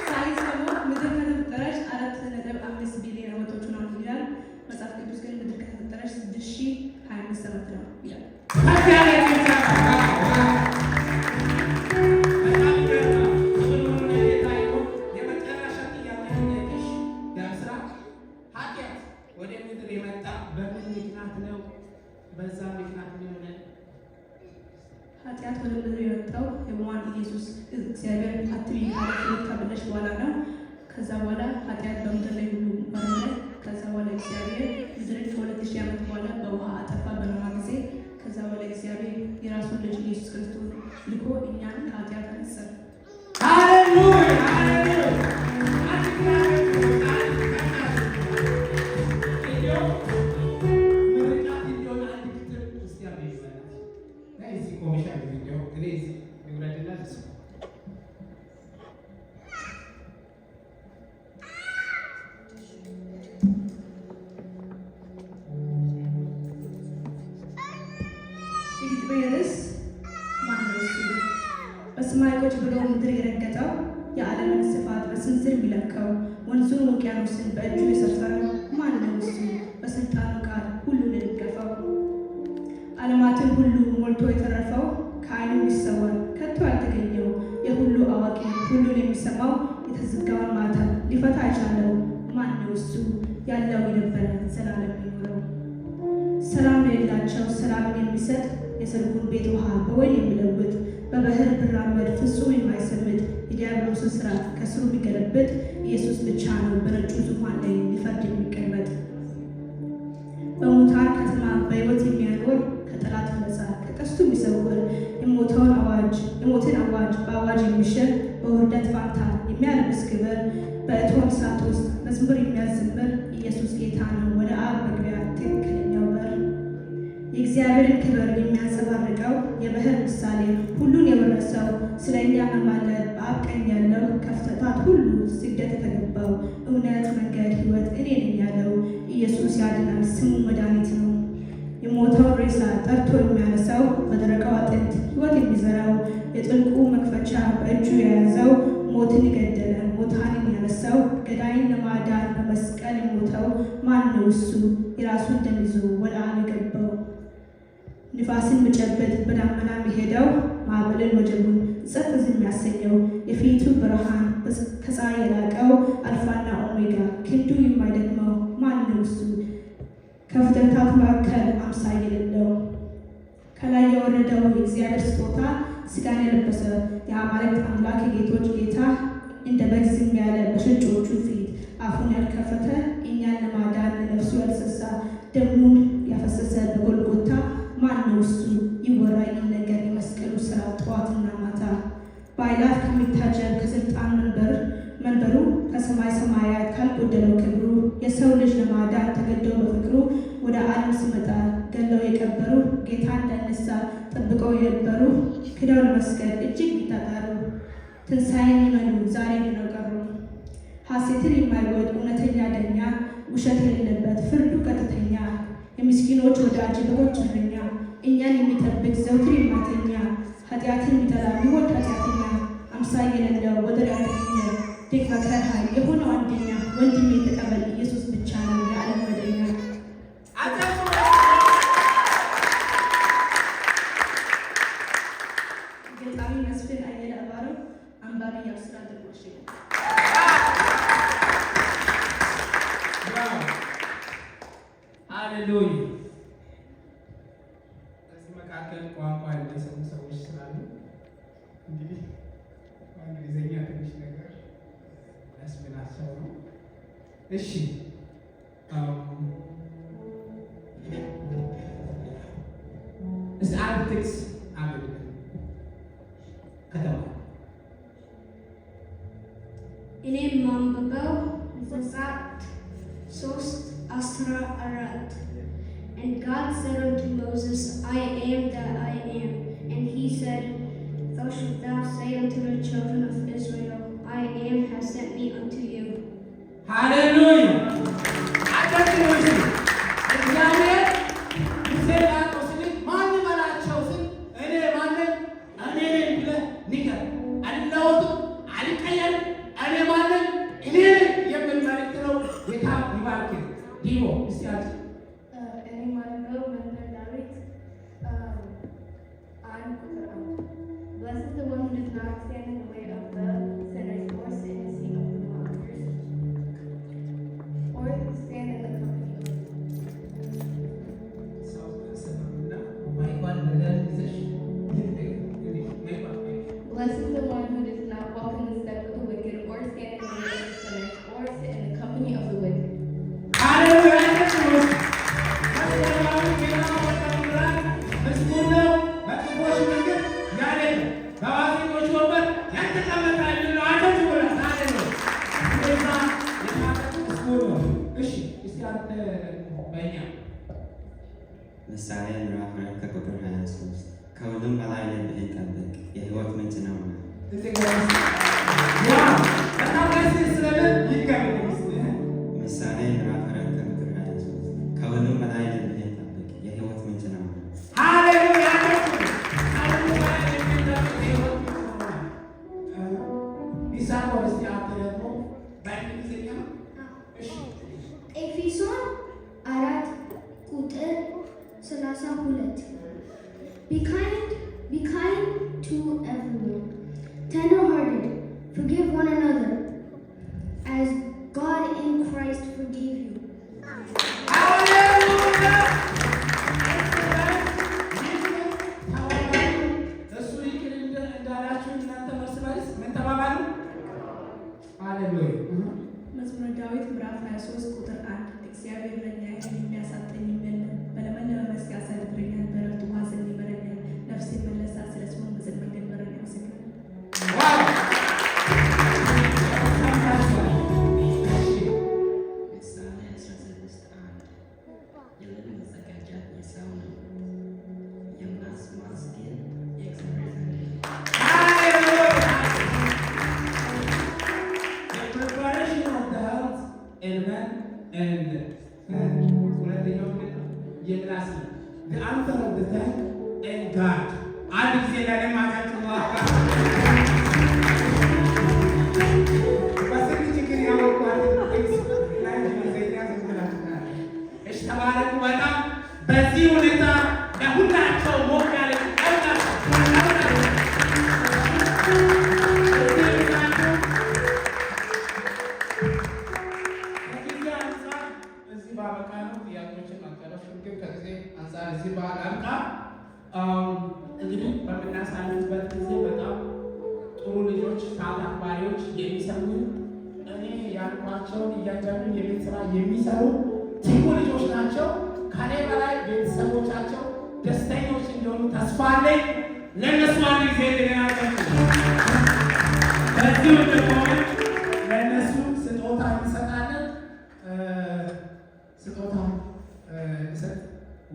ሳይንስ ደግሞ ምድር ከተፈጠረች 4.5 ቢሊዮን ዓመቶች ነው ይላል መጽሐፍ ቅዱስ ግን ምድር ከተፈጠረች 6025 ዓመት ነው ይላል። ኃጢአት ወደ ምድር የመጣው የሟን ኢየሱስ እግዚአብሔር አትቢ ካለች በኋላ ነው። ከዛ በኋላ ኃጢአት በምድር ላይ ሁሉ በረረ። ከዛ በኋላ እግዚአብሔር ምድርን ከ2000 ዓመት በኋላ በውሃ አጠፋ በኖኅ ጊዜ። ከዛ በኋላ እግዚአብሔር የራሱን ልጅ ኢየሱስ ክርስቶስ ልኮ እኛን ከኃጢአት አነጻን። ሃሌሉያ ሃሌሉያ። በሰማይ ቁጭ ብሎ ምድር የረገጠው የዓለምን ስፋት በስንዝር የሚለካው ወንዙን ውቅያኖስን በእጁ የሰፈረው ማን ነው እሱ? በስልጣኑ ቃል ሁሉን የደገፈው ዓለማትን ሁሉ ሞልቶ የተረፈው ከዓይኑ የሚሰወር ከቶ ያልተገኘው የሁሉ አዋቂ ሁሉን የሚሰማው የተዘጋውን ማኅተም ሊፈታ የቻለው ማን ነው እሱ? ያለው የነበረ ዘላለም የሚኖረው ሰላም ለሌላቸው ሰላምን የሚሰጥ የሰርጉን ቤት ውሃ በወይን የሚለውጥ በባህር ብራመድ ፍጹም የማይሰምጥ የዲያብሎስን ስርዓት ከስሩ የሚገለብጥ ኢየሱስ ብቻ ነው በነጩ ዙፋን ላይ ሊፈርድ የሚቀመጥ። በሙታን ከተማ በሕይወት የሚያኖር ከጠላት ነፃ ከቀስቱ የሚሰውር የሞትን አዋጅ በአዋጅ የሚሽር በውርደት ፋንታ የሚያለብስ ክብር በእቶን እሳት ውስጥ መዝሙር የሚያዘምር ኢየሱስ ጌታ ነው ወደ አብ መግቢያ ትክክለኛው በር። የእግዚአብሔርን ክብር የሚያንጸባርቀው የባህር ምሳሌ ሁሉን የወረሰው ስለ እኛ መማለድ በአብ ቀኝ ያለው ከፍጥረታት ሁሉ ስግደት የተገባው እውነት መንገድ ሕይወት እኔ ነኝ ያለው ኢየሱስ ያድናል ስሙ መድኃኒት ነው። የሞተውን ሬሳ ጠርቶ የሚያነሳው በደረቀው አጥንት ሕይወት የሚዘራው የጥልቁ መክፈቻ በእጁ የያዘው ሞትን የገደለ ሙታንን ያነሳው ገዳይን ለማዳን በመስቀል የሞተው ማን ነው እሱ? የራሱን ደም ይዞ ወደ አብ የገባው ንፋስን መጨበጥ በዳመና የሚሄደው ማዕበልን ወጀቡን ጸጥ ዝም የሚያሰኘው የፊቱ ብርሃን ከፀሐይ የላቀው አልፋና ኦሜጋ ክንዱ የማይደክመው ማን ነው እሱ? ከፍጥረታት መካከል አምሳያ የሌለው ከላይ የወረደው የእግዚአብሔር ስጦታ ሥጋን የለበሰ የአማልክት አምላክ የጌቶች ጌታ እንደ በግ ዝም ያለ በሸንጮቹ ፊት አፉን ያልከፈተ እኛን ለማዳን ለነፍሱ ያልሰሳ ደሙን ያፈሰሰ በጎልጎታ ማን ነው እሱ? ይወራ ይነገር የመስቀሉ ሥራ ጠዋትና ማታ በኃይላት ከሚታጀብ ከስልጣን መንበሩ ከሰማይ ሰማያት ካልጎደለው ክብሩ የሰው ልጅ ለማዳን ተገደው በፍቅሩ ወደ ዓለም ሲመጣ ገለው የቀበሩ ጌታ እንዳይነሳ ጠብቀው የነበሩ ክደው ለመስቀል እጅግ ቢታታሩ ትንሣኤን ይመኑ ዛሬ ድነው ቀሩ። ሐሴትን የማይወድ እውነተኛ ዳኛ ውሸት የሌለበት ፍርዱ ቀጥተኛ የምስኪኖች ወዳጅ በጎች እረኛ እኛን የሚጠብቅ ዘውትር የማተኛ ኃጢአትን የሚጠላ የሚወድ ኃጢአተኛ አምሳል የሌለው ወደር ያልተገኘ ደግ መካር ኃይል የሆነው አንደኛ ወንድሜ ተቀበል ኢየሱስ ብቻ ነው የዓለም መድኛ። ገጣሚ መስፍን አየለ አባረው፣ አንባቢ የአብስራ ድርቦሽ። ሃሌሉያ። እዚህ መካከል ቋንቋ የማይሰሙ ሰዎች ስላሉ እንግዲህ በእንግሊዝኛ ትንሽ ነገር ያስብላቸው ነው። እሺ እስቲ አንድ ጥቅስ አንብብ ከተማ እኔም ማንበበው ዘጸአት 3:14 And God said unto Moses, I am that I am. And he said, Thou shalt thou say unto the children of Israel, I am has sent me unto you. ሃሌሉያ። አዳምጡ። እግዚአብሔር ሙሴን ላከው ሲል ማን በላቸው ሲል እኔ ማንን እኔ ነኝ ብለህ ንገር። አልለወጥም፣ አልቀየርም፣ እኔ ማንን እኔ ነኝ የሚል መልእክት ነው። ጌታ ይባርክ። ዲቦ እስቲ አጭ እኔ ማለትነው መዝሙረ ዳዊት 1:1 Blessed is the one who does not stand in the way of the sinners, or sit in the seat of the mockers, or stand in the company of ሰው ሰማና ማይባል ነገር ይዘሽ Blessed is the one who does not walk in the steps of the wicked, or stand in the way of the sinners, or sit in the company of the wicked. ሃሌሉያ። ምሳሌ ምዕራፍ 2 ከቁጥር 23 ከሁሉም በላይ ልብህን ጠብቅ የሕይወት ምንጭ ነውና። ምሳሌ ምዕራፍ 2 ከቁጥር 23 ከሁሉም በላይ ልብህን ጠብቅ የሕይወት ምንጭ ነውና። ኤፌሶን 4:32 Be kind to everyone, tender-hearted, forgive one another, as God in Christ forgave you. መዝሙረ ዳዊት ምዕራፍ 23 ቁጥር 1 እግዚአብሔር እረኛዬ የሚያሳጣኝ የለም፣ በለመለመ መስክ ያሳድረኛል፣ በዕረፍት ውኃ ዘንድ ይመራኛል፣ ነፍሴ መለሳ ስለ ስሙ በጽድቅ መንገድ መራኝ። ያመሰግናል። ምሳሌ 16:1 የልብ መዘጋጀት የሰው ነው፣ የምላስ ማስ ግን የእግዚአብሔር ዘንድ ነው። አንድ ጊዜ ላለማታችሁ በስንት ችግር ያወቋት እሺ፣ ተባረኩ። በጣም በዚህ ሁኔታ ለሁላቸው ሞቅ ያለ ከጊዜ አንጻር እዚህ ባበቃ ነው። ጥያቄዎችን አልጨረስኩም፣ ግን ከጊዜ አንጻር እዚህ ባበቃ እንግዲህ በምናሳልፍበት ጊዜ በጣም ጥሩ ልጆች፣ ሰዓት አክባሪዎች፣ የሚሰሙ እኔ ያልኳቸውን እያንዳንዱ የቤት ስራ የሚሰሩ ትጉ ልጆች ናቸው። ከኔ በላይ ቤተሰቦቻቸው ደስተኞች እንዲሆኑ ተስፋ አለኝ። ለእነሱ አንድ ጊዜ እንደገናቀም በዚሁ ደግሞ ለእነሱ ስጦታ እንሰጣለን። ስጦታ እንሰጥ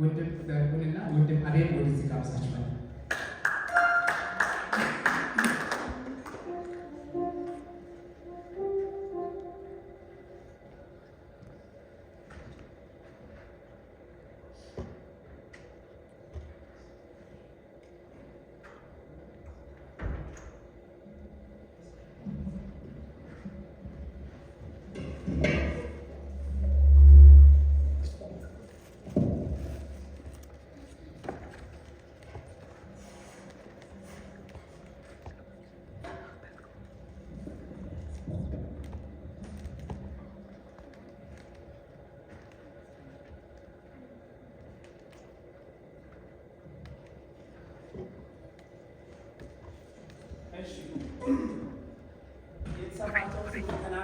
ወንድም ደርጉንና ወንድም አቤል ወደዚህ ጋብዛችኋል።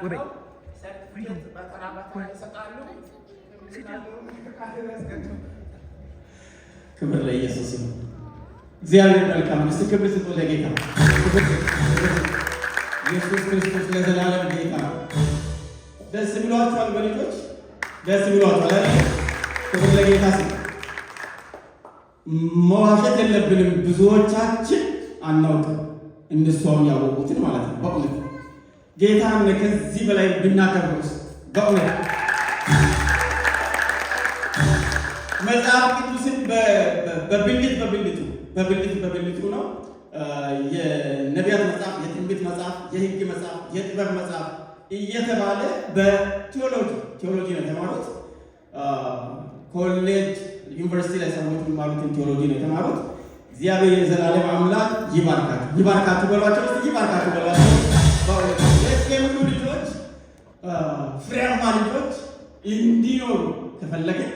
ተመርቀው ሰርቲፊኬት በተራ ይሰጣሉ። ክብር ለኢየሱስ ይሁን። እግዚአብሔር መልካም ነው። እስቲ ክብር ስጡ ለጌታ። ኢየሱስ ክርስቶስ ለዘላለም ጌታ ነው። ደስ ብሏችኋል? በልጆች ደስ ብሏችኋል? ክብር ለጌታ ስጡ። መዋሸት የለብንም። ብዙዎቻችን አናውቅም፣ እነሱ አሁን ያወቁትን ማለት ነው። በእውነት ጌታን ከዚህ በላይ ብናከብሩስ በእውነት መጽሐፍ ቅዱስን በብልቱ ነው። የነቢያት መጽሐፍ፣ የትንቢት መጽሐፍ፣ የሕግ መጽሐፍ፣ የጥበብ መጽሐፍ እየተባለ በቴዎሎጂ ነው የተማሩት። ኮሌጅ ዩኒቨርሲቲ ላይ ሰዎች የሚማሩትን ቴዎሎጂ ነው የተማሩት። እግዚአብሔር የዘላለም አምላክ ይባርካችሁ በሏቸው። እስቲ ይባርካችሁ በሏቸው። የሙሉ ልጆች ፍሬያማ ልጆች እንዲኖሩ ከፈለግን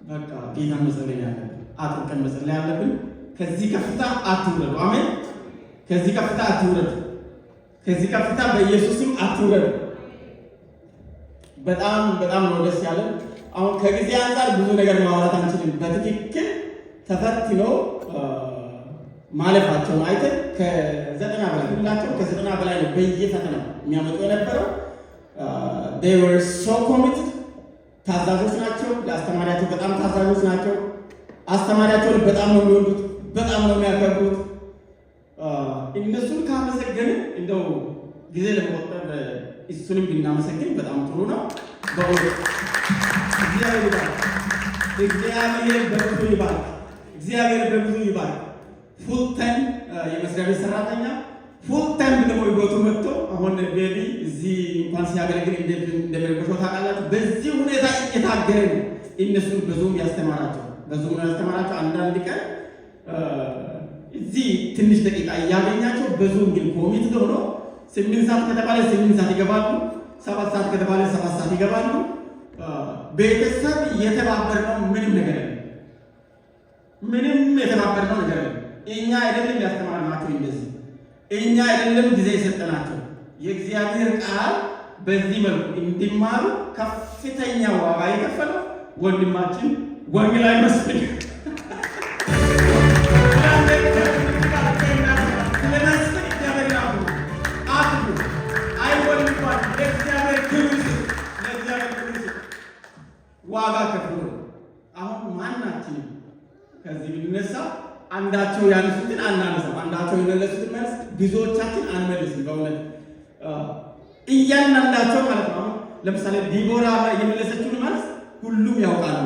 በቃ ጌታ መጸለይ ያለብን፣ አጥብቀን መጸለይ ያለብን። ከዚህ ከፍታ አትውረዱ። አሜን። ከዚህ ከፍታ አትውረዱ። ከዚህ ከፍታ በኢየሱስም አትውረዱ። በጣም ነው ደስ ያለን። አሁን ከጊዜ አንጻር ብዙ ነገር ማውራት አንችልም። በትክክል ተፈትኖ ማለፋቸውን አይተን ከ90 በላይ ሁላቸው ከ90 በላይ ነው በየፈተና የሚያመጡ የነበረው። they were so committed ታዛዦች ናቸው። ለአስተማሪያቸው በጣም ታዛዦች ናቸው። አስተማሪያቸውን በጣም ነው የሚወዱት፣ በጣም ነው የሚያከብሩት። እነሱን ካመሰገንን እንደው ጊዜ ለመቆጠብ እሱንም ብናመሰግን በጣም ጥሩ ነው። በእውነት እግዚአብሔር በብዙ ይባርክ። እግዚአብሔር በብዙ ይባርክ። ፉል ታይም የመስሪያ ቤት ሰራተኛ ፉል ታይም ደግሞ ይጎቱ መጥቶ አሁን ቤቢ እዚህ እንኳን ሲያገለግል እንደሚረበሸው ታውቃላችሁ። በዚህ ሁኔታ እየታገረ ነው እነሱን በዙም ያስተማራቸው። አንዳንድ ቀን እዚህ ትንሽ ደቂቃ እያገኛቸው በዙም ግን ኮሚት ሆኖ 8 ሰዓት ከተባለ 8 ሰዓት ይገባሉ፣ 7 ሰዓት ከተባለ 7 ሰዓት ይገባሉ። ቤተሰብ የተባበርነው ምንም ነገር የለም። ምንም የተባበርነው ነገር የለም። እኛ አይደለም ያስተማርናቸው፣ እንደዚህ እኛ አይደለም ጊዜ የሰጠናቸው። የእግዚአብሔር ቃል በዚህ መልኩ እንዲማሩ ከፍተኛ ዋጋ የከፈለው ወንድማችን ወንጌላዊ መስፍን ዋጋ ከፍሎ አሁን ማናችንም ከዚህ ብንነሳ አንዳቸው ያነሱትን አናነሳም፣ አንዳቸው የመለሱትን መልስ ብዙዎቻችን አንመልስም። በእውነት እያንዳንዳቸው ማለት ነው። ለምሳሌ ዲቦራ የመለሰችውን መልስ ሁሉም ያውቃሉ።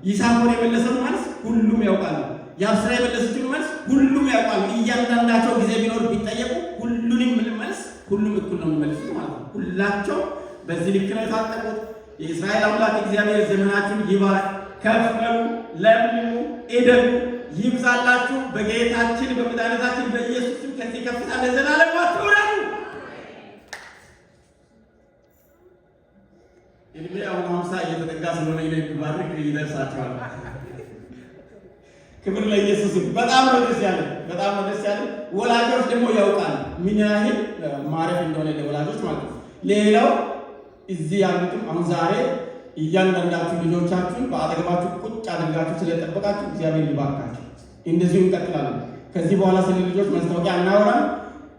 ይሳኮር የመለሰውን መልስ ሁሉም ያውቃሉ። የአብስራ የመለሰችውን መልስ ሁሉም ያውቃሉ። እያንዳንዳቸው ጊዜ ቢኖር ቢጠየቁ ሁሉንም መልስ ሁሉም እኩል ነው የሚመልሱት ማለት ነው። ሁላቸው በዚህ ልክ ነው የታጠቁት። የእስራኤል አምላክ እግዚአብሔር ዘመናችሁን ይባርክ። ከፍ በሉ፣ ለምልሙ፣ እደጉ፣ ይብዛላችሁ። በጌታችን በመድኃኒታችን በኢየሱስም ከዚህ ከፍታ ለዘላለም አትውረዱ። እድሜ አሁን 50 እየተጠጋ ስለሆነ ይባርክ ይደርሳቸዋል። ክብር ለኢየሱስ። በጣም ነው ደስ ያለ። ወላጆች ደግሞ ያውቃሉ ምን ያህል ማረፍ እንደሆነ ለወላጆች ማለት ነው። ሌላው እዚህ ያሉትም አሁን ዛሬ እያንዳንዳችሁ ልጆቻችሁን በአጠገባችሁ ቁጭ አድርጋችሁ ስለጠበቃችሁ እግዚአብሔር ይባርካችሁ። እንደዚሁ እንቀጥላለን። ከዚህ በኋላ ስለ ልጆች ማስታወቂያ እናወራም።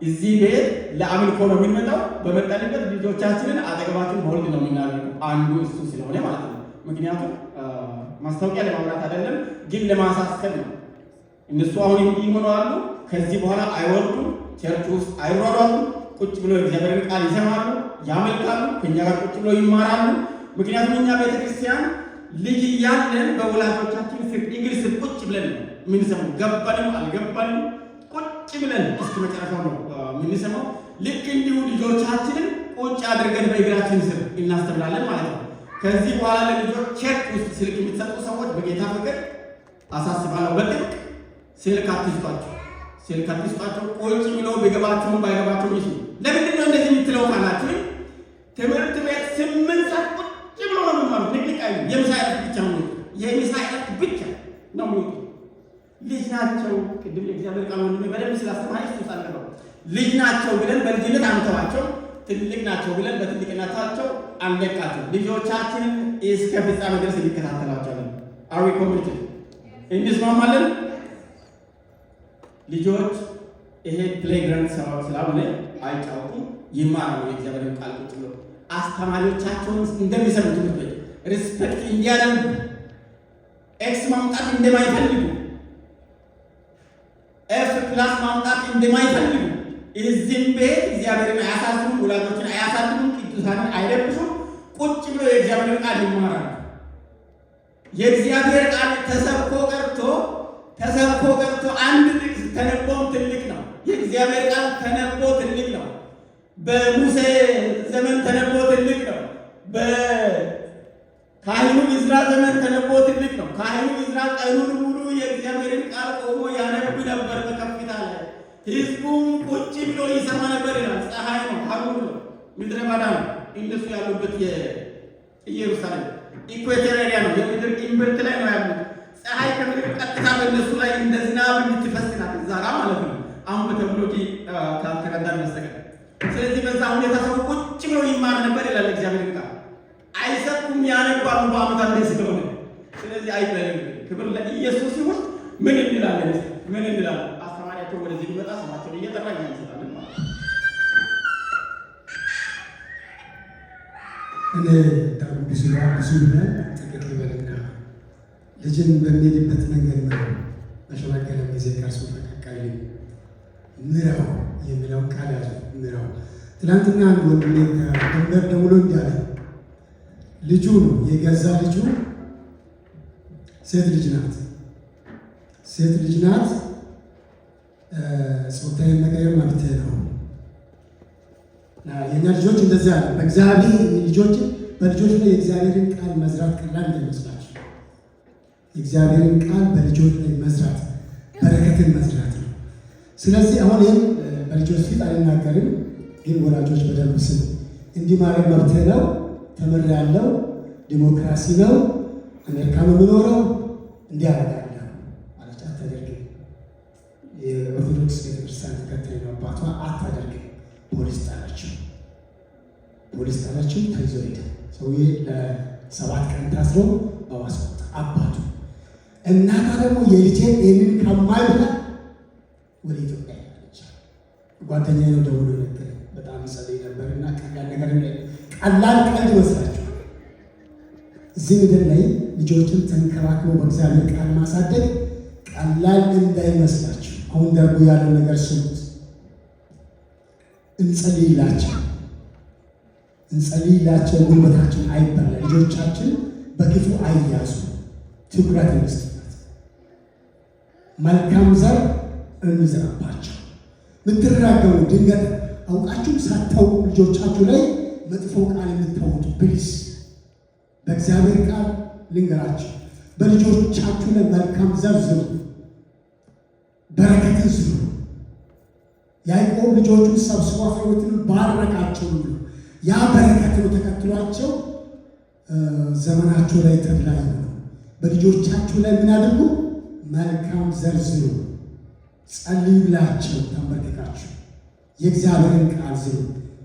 እዚህ ቤት ለአምልኮ ነው የምንመጣው። በመጣንበት ልጆቻችንን አጠገባችን ሆልድ ነው የምናደርገው። አንዱ እሱ ስለሆነ ማለት ነው። ምክንያቱም ማስታወቂያ ለማውራት አይደለም፣ ግን ለማሳሰብ ነው። እነሱ አሁን እንዲህ ሆነዋል። ከዚህ በኋላ አይወርዱም፣ ቸርች ውስጥ አይሯሯጡ። ቁጭ ብሎ እግዚአብሔርን ቃል ይሰማሉ፣ ያመልካሉ፣ ከኛ ጋር ቁጭ ብሎ ይማራሉ። ምክንያቱም እኛ ቤተክርስቲያን ልጅ እያለን በወላጆቻችን እግር ስር ቁጭ ብለን ነው የምንሰማው። ገባንም አልገባንም ቁጭ ብለን እስከ መጨረሻው ነው የምንሰማው። ልክ እንዲሁ ልጆቻችንን ቁጭ አድርገን በእግራችን ስር እናስተምራለን ማለት ነው። ከዚህ በኋላ ለልጆች ቸርች ውስጥ ስልክ የምትሰጡ ሰዎች በጌታ ፍቅር አሳስባለሁ፣ በጥብቅ ስልክ አትስጧቸው። ቁጭ ብለው ቢገባቸውም ባይገባቸውም ይስሙ። ለምንድን ነው እንደዚህ የምትለው ካላችሁ ትምህርት ቤት 8 ሰዓት ቁጭ ብሎ ነው የሚማሩት። ንቅንቃዩ የምሳ ዕረፍት ብቻ ነው የሚወጡ። ልጅ ናቸው። ቅድም የእግዚአብሔር ቃል ወንድሜ በደንብ ስላስተማሪ ስሳለቀው ልጅ ናቸው ብለን በልጅነት አንተዋቸው። ትልቅ ናቸው ብለን በትልቅነታቸው አንለቃቸው። ልጆቻችንን እስከ ፍጻሜ ድረስ እንከታተላቸዋለን። አር ዊ ኮሚትድ? እንስማማለን? ልጆች ይሄ ፕሌይግራውንድ ስላልሆነ አይጫወቱም፣ ይማራሉ። የእግዚአብሔርን ቃል ቁጭ ብሎ አስተማሪዎቻቸውን እንደሚሰሩ ትምህርት ቤት ሪስፔክት እንዲያደርጉ፣ ኤክስ ማምጣት እንደማይፈልጉ፣ ኤፍ ፕላስ ማምጣት እንደማይፈልጉ፣ እዚህም ቤት እግዚአብሔርን አያሳዝኑ፣ ወላጆችን አያሳዝኑ፣ ቅዱሳንን አይረብሹም። ቁጭ ብሎ የእግዚአብሔርን ቃል ይማራሉ። የእግዚአብሔር ቃል ተሰብኮ ቀርቶ አንድ ጥቅስ ተነቦም ትልቅ ነው። የእግዚአብሔር ቃል ተነቦ ትልቅ ነው። በሙሴ ዘመን ተነቦ ትልቅ ነው። በካህኑ ዕዝራ ዘመን ተነቦ ትልቅ ነው። ካህኑ ዕዝራ ቀኑን ሙሉ የእግዚአብሔርን ቃል ቆሞ ያነብ ነበር በከፍታ ላይ። ሕዝቡም ቁጭ ብሎ ይሰማ ነበር ይላል። ፀሐይ ነው፣ ሐሩር ነው፣ ምድረ በዳ ነው። እነሱ ያሉበት የኢየሩሳሌም ኢኩዌተር ኤሪያ ነው። የምድር ኢምብርት ላይ ነው ያሉት። ፀሐይ ከምድር ቀጥታ በእነሱ ላይ እንደ ዝናብ የምትፈስ ናት፣ እዛ ጋር ማለት ነው። አሁን በቴክኖሎጂ ካልተረዳን በስተቀር። ስለዚህ በዛ ሁኔታ ሰው ቁጭ ብሎ ይማር ነበር ይላል እግዚአብሔር ቃል። አይሰጡም፣ ያነባሉ በዓመት አንዴ ስለሆነ። ስለዚህ አይበልም። ክብር ለኢየሱስ ይሁን። ምን እንላለን? ምን እንላለን? አስተማሪያቸው ወደዚህ ሊመጣ ስማቸውን እየጠራ እንሰጣለን ማለት ነው። እኔ ዳሩ ብዙና ጥቂት ልበልና ልጅን በሚሄድበት መንገድ ነው በሸመገለ ጊዜ ከእርሱ ፈቀቅ አይልም። ምራው የሚለውን ቃል ያዙ። ምራው። ትናንትና አንድ ወንድሜ ከድንበር ደውሎ እንዲያለ ልጁ ነው የገዛ ልጁ ሴት ልጅ ናት። ጾታዬን መቀየር መብት ነው። የእኛ ልጆች እንደዚያ ነው። በእግዚአብሔር በልጆች ላይ የእግዚአብሔርን ቃል መዝራት ቀላል እንዳይመስላችሁ። የእግዚአብሔርን ቃል በልጆች ላይ መዝራት በረከትን መዝራት ነው። ስለዚህ አሁን ይህም በልጆች ፊት አልናገርም፣ ግን ወላጆች በደንብ ስም እንዲህ ማድረግ መብት ነው። ተምሬያለሁ፣ ዲሞክራሲ ነው፣ አሜሪካ ነው የምኖረው፣ እንዲህ አደርጋለሁ ማለት አታደርግም። የኦርቶዶክስ ቤተክርስቲያን ተከታይ ነው አባቷ፣ አታደርግም። ፖሊስ ጣላቸው፣ ተይዞ ሄደ። ሰውዬ ለ7 ቀን ታስሮ በዋስ ወጣ። አባቱ እናቷ ደግሞ የልጄን ይህንን ከማይብላ ወደ ኢትዮጵያ ሄዳለች። ጓደኛዬ ነው ደውሎ ነገር በጣም ጸልይ ነበርና ቀላል ነገር ቀላል ቀልድ ይመስላችኋል? እዚህ ምድር ላይ ልጆችን ተንከባክቦ በእግዚአብሔር ቃል ማሳደግ ቀላል እንዳይመስላችሁ። አሁን ደርጎ ያለው ነገር ስሙት። እንጸልይላቸው፣ ጉልበታችን አይበላ፣ ልጆቻችን በክፉ አይያዙ፣ ትኩረት እንስጥበት፣ መልካም ዘር እንዝራባቸው። ምትራገሙ ድንገት አውቃችሁ ሳታውቁ ልጆቻችሁ ላይ መጥፎ ቃል የምታወጡ ፕሊስ፣ በእግዚአብሔር ቃል ልንገራችሁ፣ በልጆቻችሁ ላይ መልካም ዘር ዝሩ፣ በረከትን ዝሩ። ያዕቆብ ልጆቹን ሰብስቦ አስራሁለቱን ባረካቸው ብሎ ያ በረከት ነው ተከትሏቸው ዘመናቸው ላይ ተድላ ይሆኑ። በልጆቻችሁ ላይ ምን አድርጉ? መልካም ዘር ዝሩ፣ ጸልዩላቸው፣ ተንበርክካችሁ የእግዚአብሔርን ቃል ዝሩ።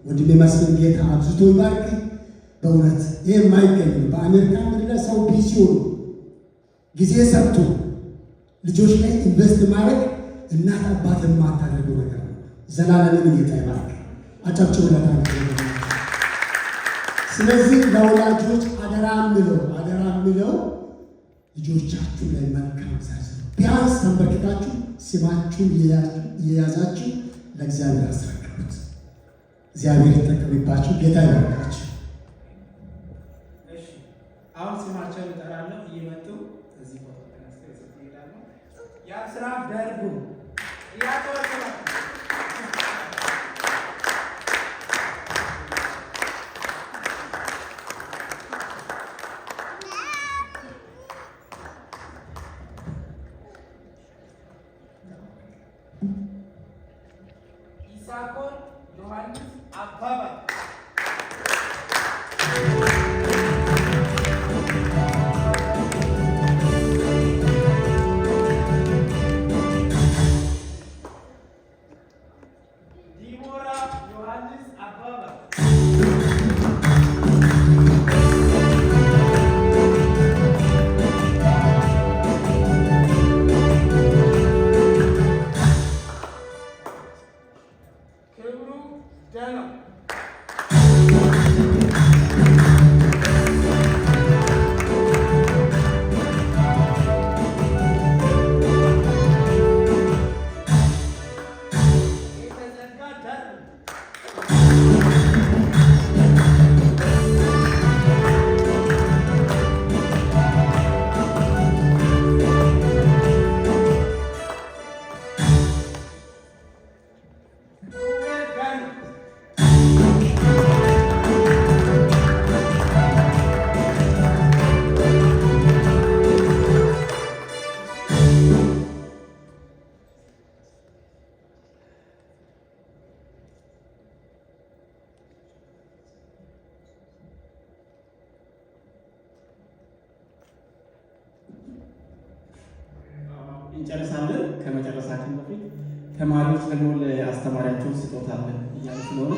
ወንድሜ መስፍን ጌታ አብዝቶ ይባርክ። በእውነት ይህ የማይገኝ በአሜሪካ ምድር ሰው ቢዚ ሆኑ ጊዜ ሰጥቶ ልጆች ላይ ኢንቨስት ማድረግ እናት አባት የማታደርገው ነገር ነው። ዘላለምን ጌታ ይባርክ። አጨብጭቡለታ። ስለዚህ ለወላጆች አደራ ምለው ልጆቻችሁ ላይ መልካም ዘር ዝሩ። ቢያንስ ተንበርክካችሁ ስማችሁን እየያዛችሁ ለእግዚአብሔር አስረክቡት። እግዚአብሔር ይጠቀምባችሁ። ጌታ ይባርካችሁ። አሁን ስማቸውን እጠራለሁ። እየመጡ እዚህ ቦታ ይሄዳሉ። ያ ስራ ደርጉ ያቆረጠ ይሳኮር ዮሐንስ አባባ ዲቦራ ዮሐንስ አባባ እንጨርሳለን። ከመጨረሳችን በፊት ተማሪዎች ደግሞ ለአስተማሪያቸው ስጦታ አለን እያሉ ስለሆነ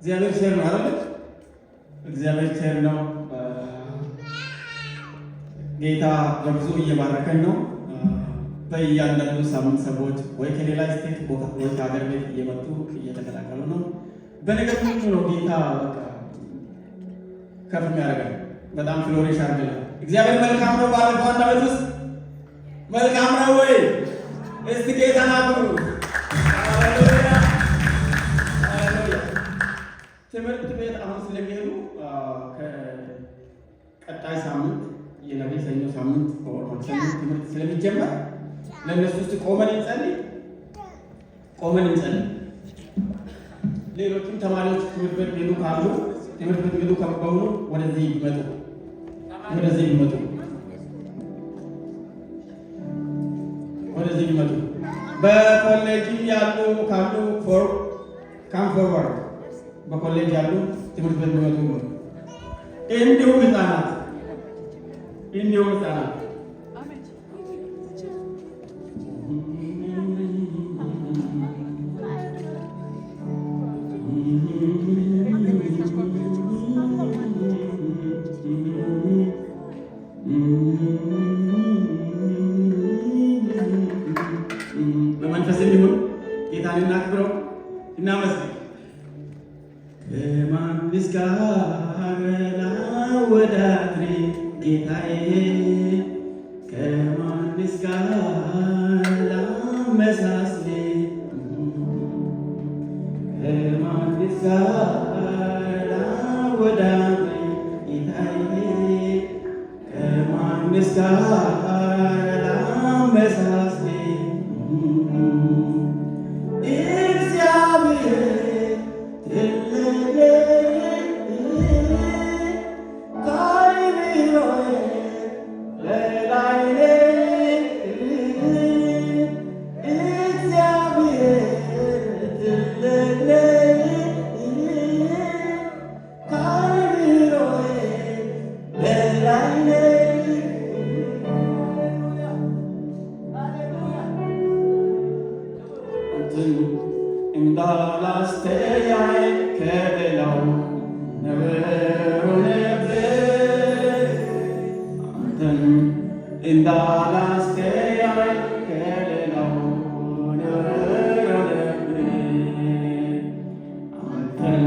እግዚአብሔር ቸር ነው አይደል? እግዚአብሔር ቸር ነው። ጌታ በብዙ እየባረከን ነው። በእያንዳንዱ ሳምንት ሰዎች ወይ ከሌላ ስቴት ቦታ ወይ ከሀገር ቤት እየመጡ እየተቀላቀሉ ነው። በነገር ሁሉ ነው ጌታ በቃ ከፍ የሚያደርገን። በጣም ፍሎሪሽ አድርገናል። እግዚአብሔር መልካም ነው። ባለፈው አንድ ዓመት ውስጥ መልካም ነው ወይ? እስቲ ጌታን አክብሩ። ትምህርት ቤት አሁን ስለሚሄዱ ከቀጣይ ሳምንት የነገ ሰኞ ሳምንት ማክሰኞ ትምህርት ስለሚጀመር ለእነሱ ውስጥ ቆመን እንጸልይ። ሌሎችም ተማሪዎች ትምህርት ቤት ሄዱ ካሉ ትምህርት ቤት ሄዱ ከሆኑ ወደዚህ ይመጡ። በኮሌጅ ያሉ ካሉ ካም ፎርዋርድ በኮሌጅ ያሉ ትምህርት ቤት የሚመጡ እንዲሁም ህፃናት በመንፈስ እንዲሆን ጌታን እናክብረው፣ እናመስግን። ከማንስ ጋር ላወዳድር ጌታዬ፣ ከማንስ ጋር ላመሳስል፣ ከማንስ ጋር ላወዳድር ጌታዬ፣ ከማንስ ጋር ላመሳስል እንዳላስተያይ ከሌላው ነገር ሆነብኝ፣ አንተን እንዳላስተያይ ከሌላው ነገር ሆነብኝ፣ አንተን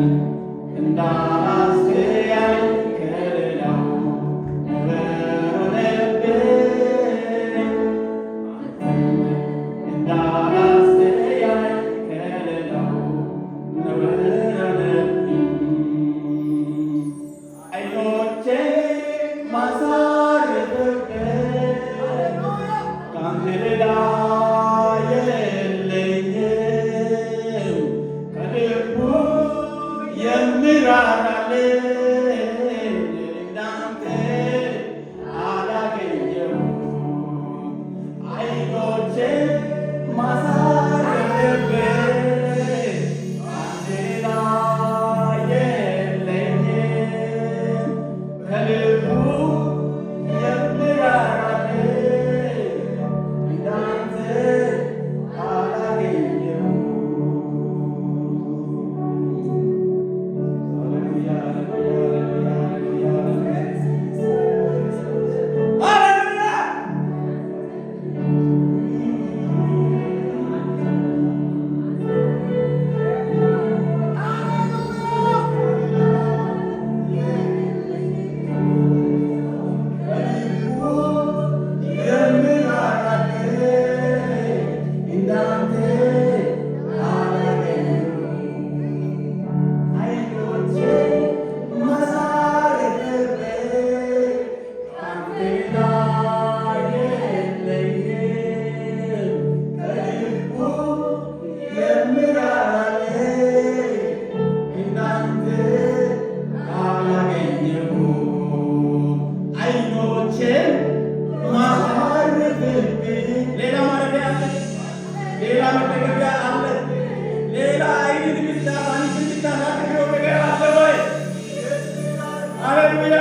እንዳላስተያይ ከሌላው ነገር ሆነብኝ፣ አንተን እንዳላስተያይ Hallelujah. ሌላ ማረፊያ አለ፣ ሌላ መደገፊያ አለ፣ ሌላ አይንን አንቺን የምታሳድገው ነገር አለ ወይ? ሃሌሉያ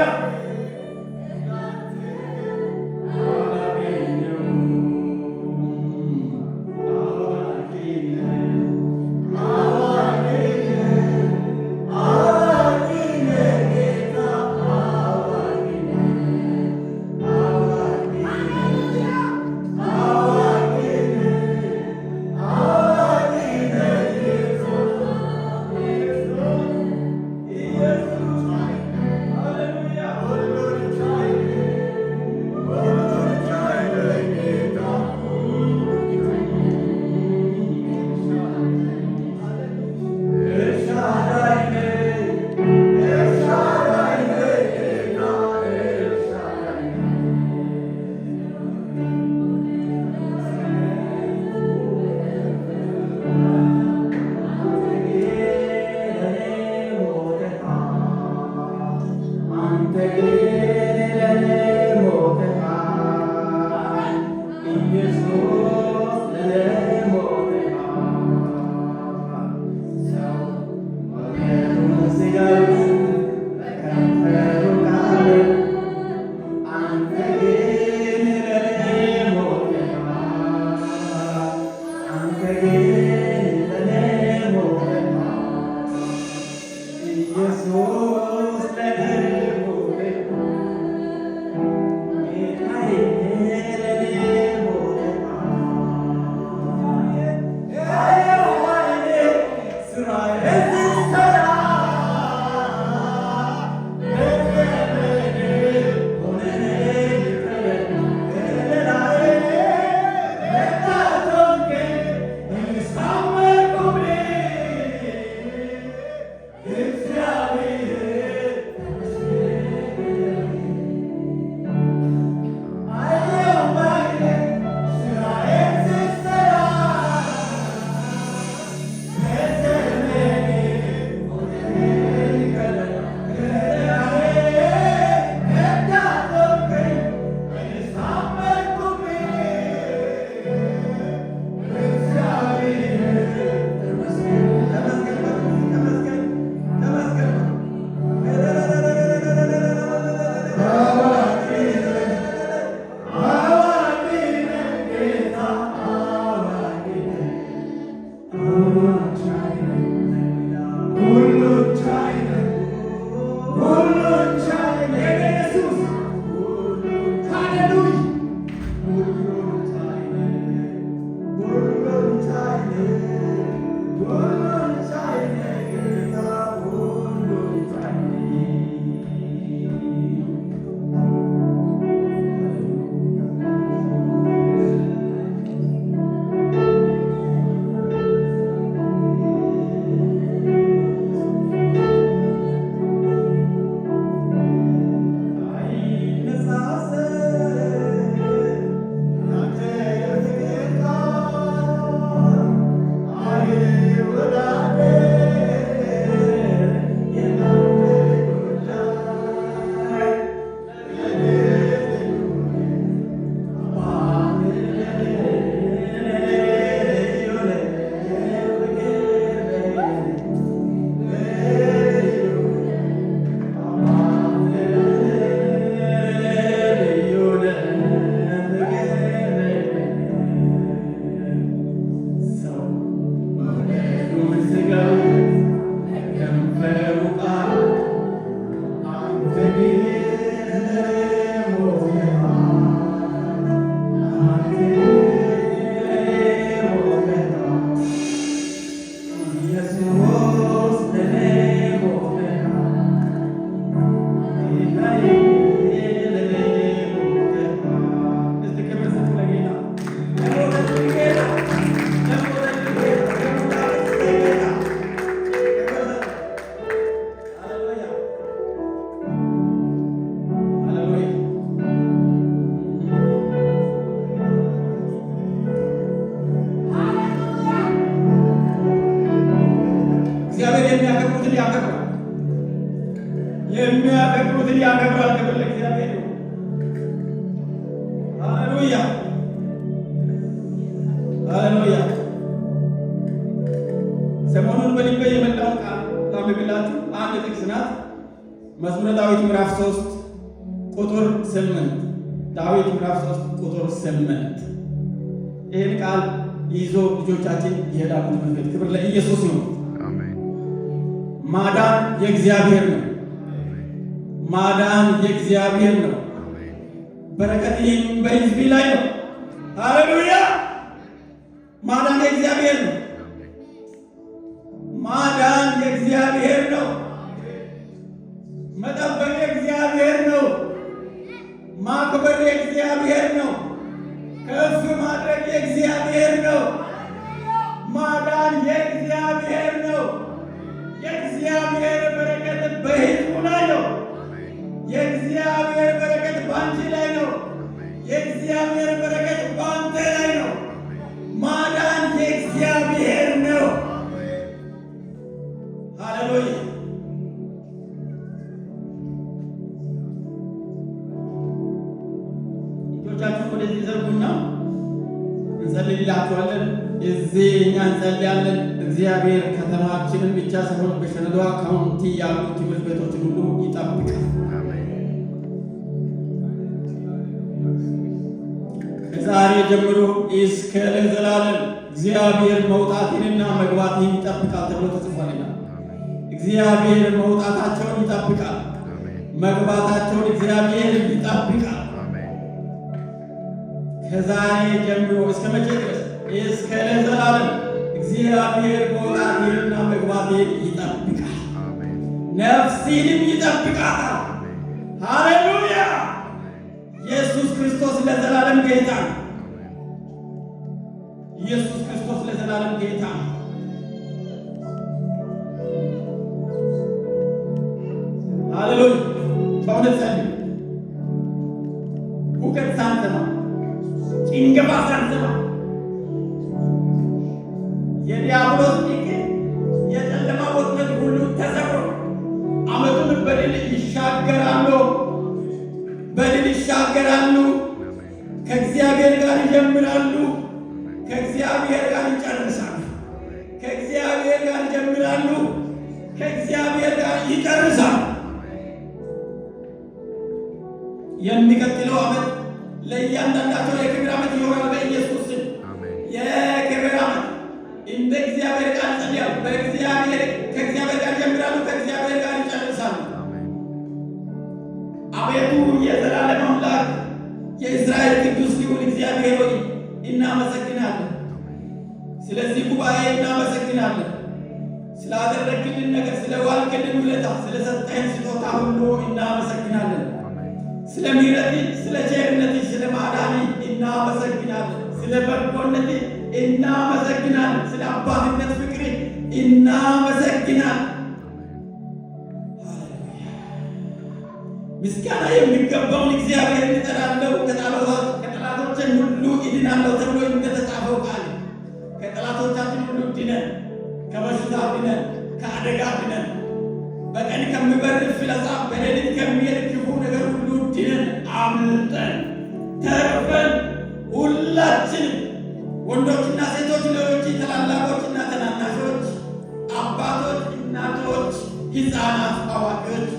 ሃሌሉያ ሃሌሉያ። ሰሞኑን በልቤ የመጣውን ቃል ታምብላችሁ አንድ ጥቅስ ናት። መዝሙረ ዳዊት ምዕራፍ 3 ቁጥር 8 ዳዊት ምዕራፍ 3 ቁጥር 8 ይህን ቃል ይዞ ልጆቻችን ይሄዳሉ ትምህርት ቤት። ክብር ለኢየሱስ ይሁን። ማዳን የእግዚአብሔር ነው። ማዳን የእግዚአብሔር ነው። በረከት ይህም በሕዝብ ላይ ነው። ሃሌሉያ። ማዳን የእግዚአብሔር ነው። ማዳን የእግዚአብሔር ነው። መጠበቅ የእግዚአብሔር ነው። ማክበር የእግዚአብሔር ነው። ከፍ ማድረግ የእግዚአብሔር ነው። ማዳን የእግዚአብሔር ነው። የእግዚአብሔር በረከት በሕዝቡ ላይ ነው። የእግዚአብሔር በረከት በአንቺ ላይ ነው። የእግዚአብሔር በረከት በአንተ ላይ ነው። ማዳን የእግዚአብሔር ነው። ሃሌሉያ። እጆቻችሁን ወደዚህ ዘርጉና እንጸልይላችኋለን። እዚህ እኛ እንጸልያለን። እግዚአብሔር ከተማችንን ብቻ ሳይሆን በሸነዶ ካውንቲ ያሉ ትምህርት ቤቶችን ሁሉ ይጠብቃል። ከዛሬ ጀምሮ እስከ ለዘላለም እግዚአብሔር መውጣትንና መግባትን ይጠብቃል ተብሎ ተጽፏልና እግዚአብሔር መውጣታቸውን ይጠብቃል፣ መግባታቸውን እግዚአብሔር ይጠብቃል። ከዛሬ ጀምሮ እስከ መቼ ድረስ? እስከ ለዘላለም እግዚአብሔር መውጣትንና መግባትን ይጠብቃል፣ ነፍሲንም ይጠብቃታል። ሃሌሉያ። ኢየሱስ ክርስቶስ ለዘላለም ጌታ ነው። ኢየሱስ ክርስቶስ ለዘላለም ጌታ ነው። ሃሌሉያ። በእውነት ጸልዩ። ሁከት ሳንሰማ፣ ጭንገፋ ሳንሰማ የዲያብሎስ እቅድ የጨለማ ወጥመድ ሁሉ ተሰብሮ ዓመቱን በድል ይሻገራሉ። በድል ይሻገራሉ። ከእግዚአብሔር ጋር ይጀምራሉ። ከእግዚአብሔር ጋር ይጨርሳሉ። ከእግዚአብሔር ጋር ይጀምራሉ። ከእግዚአብሔር ጋር ይጨርሳሉ። የሚቀጥለው ዓመት ለእያንዳንዳቸው የክብር ዓመት ይሆናል። በኢየሱስ ስም የክብር ዓመት እንደ እግዚአብሔር ቃል ጸልያሉ። ከእግዚአብሔር ጋር ይጀምራሉ። ከእግዚአብሔር ጋር ይጨርሳሉ። አቤቱ የዘላለም አምላክ የእስራኤል ቅዱስ ልዑል እግዚአብሔር ሆይ እናመሰግናለን። ስለዚህ ጉባኤ እናመሰግናለን። ስላደረግልን ነገር፣ ስለዋልክልን ውለታ፣ ስለሰጠህን ስጦታ ሁሉ እናመሰግናለን። ስለ ምሕረትህ፣ ስለ ቸርነትህ፣ ስለ ማዳንህ እናመሰግናለን። ስለ በጎነትህ እናመሰግናለን። ስለ አባትነት ፍቅርህ እናመሰግናለን። ምስጋና የሚገባውን እግዚአብሔርን እጠራለሁ፣ ከጠላቶችን ሁሉ እድናለሁ ተብሎ እንደተጻፈው ቃል ከጠላቶቻችን ሁሉ ድነን፣ ከበሽታ ድነን፣ ከአደጋ ድነን፣ በቀን ከሚበርድ ፍላጻ፣ በሌሊት ከሚሄድ ክፉ ነገር ሁሉ ድነን፣ አምልጠን ተርፈን ሁላችንም ወንዶችና ሴቶች፣ ልጆች፣ ታላላቆችና ታናናሾች፣ አባቶች፣ እናቶች፣ ሕፃናት፣ አዋቂዎች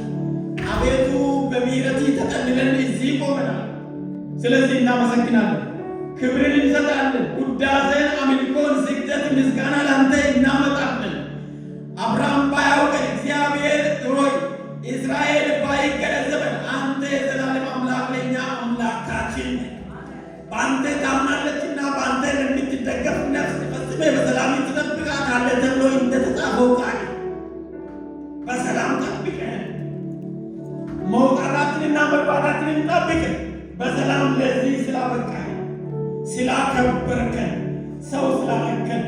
አቤቱ በምሕረትህ ተጠልለን እዚህ ቆመናል። ስለዚህ እናመሰግናለን፣ ክብርን እንሰጣለን። ውዳሴን፣ አምልኮን፣ ስግደት፣ ምስጋና ለአንተ እናመጣለን። አብርሃም ባያውቀን እግዚአብሔር ሆይ እስራኤል ባይገነዘበን አንተ የዘላለም አምላክ ለእኛ አምላካችን በአንተ ታምናለችና በአንተ ለምትደገፍ ነፍስ ፈጽሜ በሰላም ትጠብቃታለህ ተብሎ እንደተጻፈው ቃል በሰላም ጠብቀን መውጣታችንና መግባታችንን ጠብቀን በሰላም ለዚህ ስላበቃን፣ ስላከበርከን፣ ሰው ስላረከን፣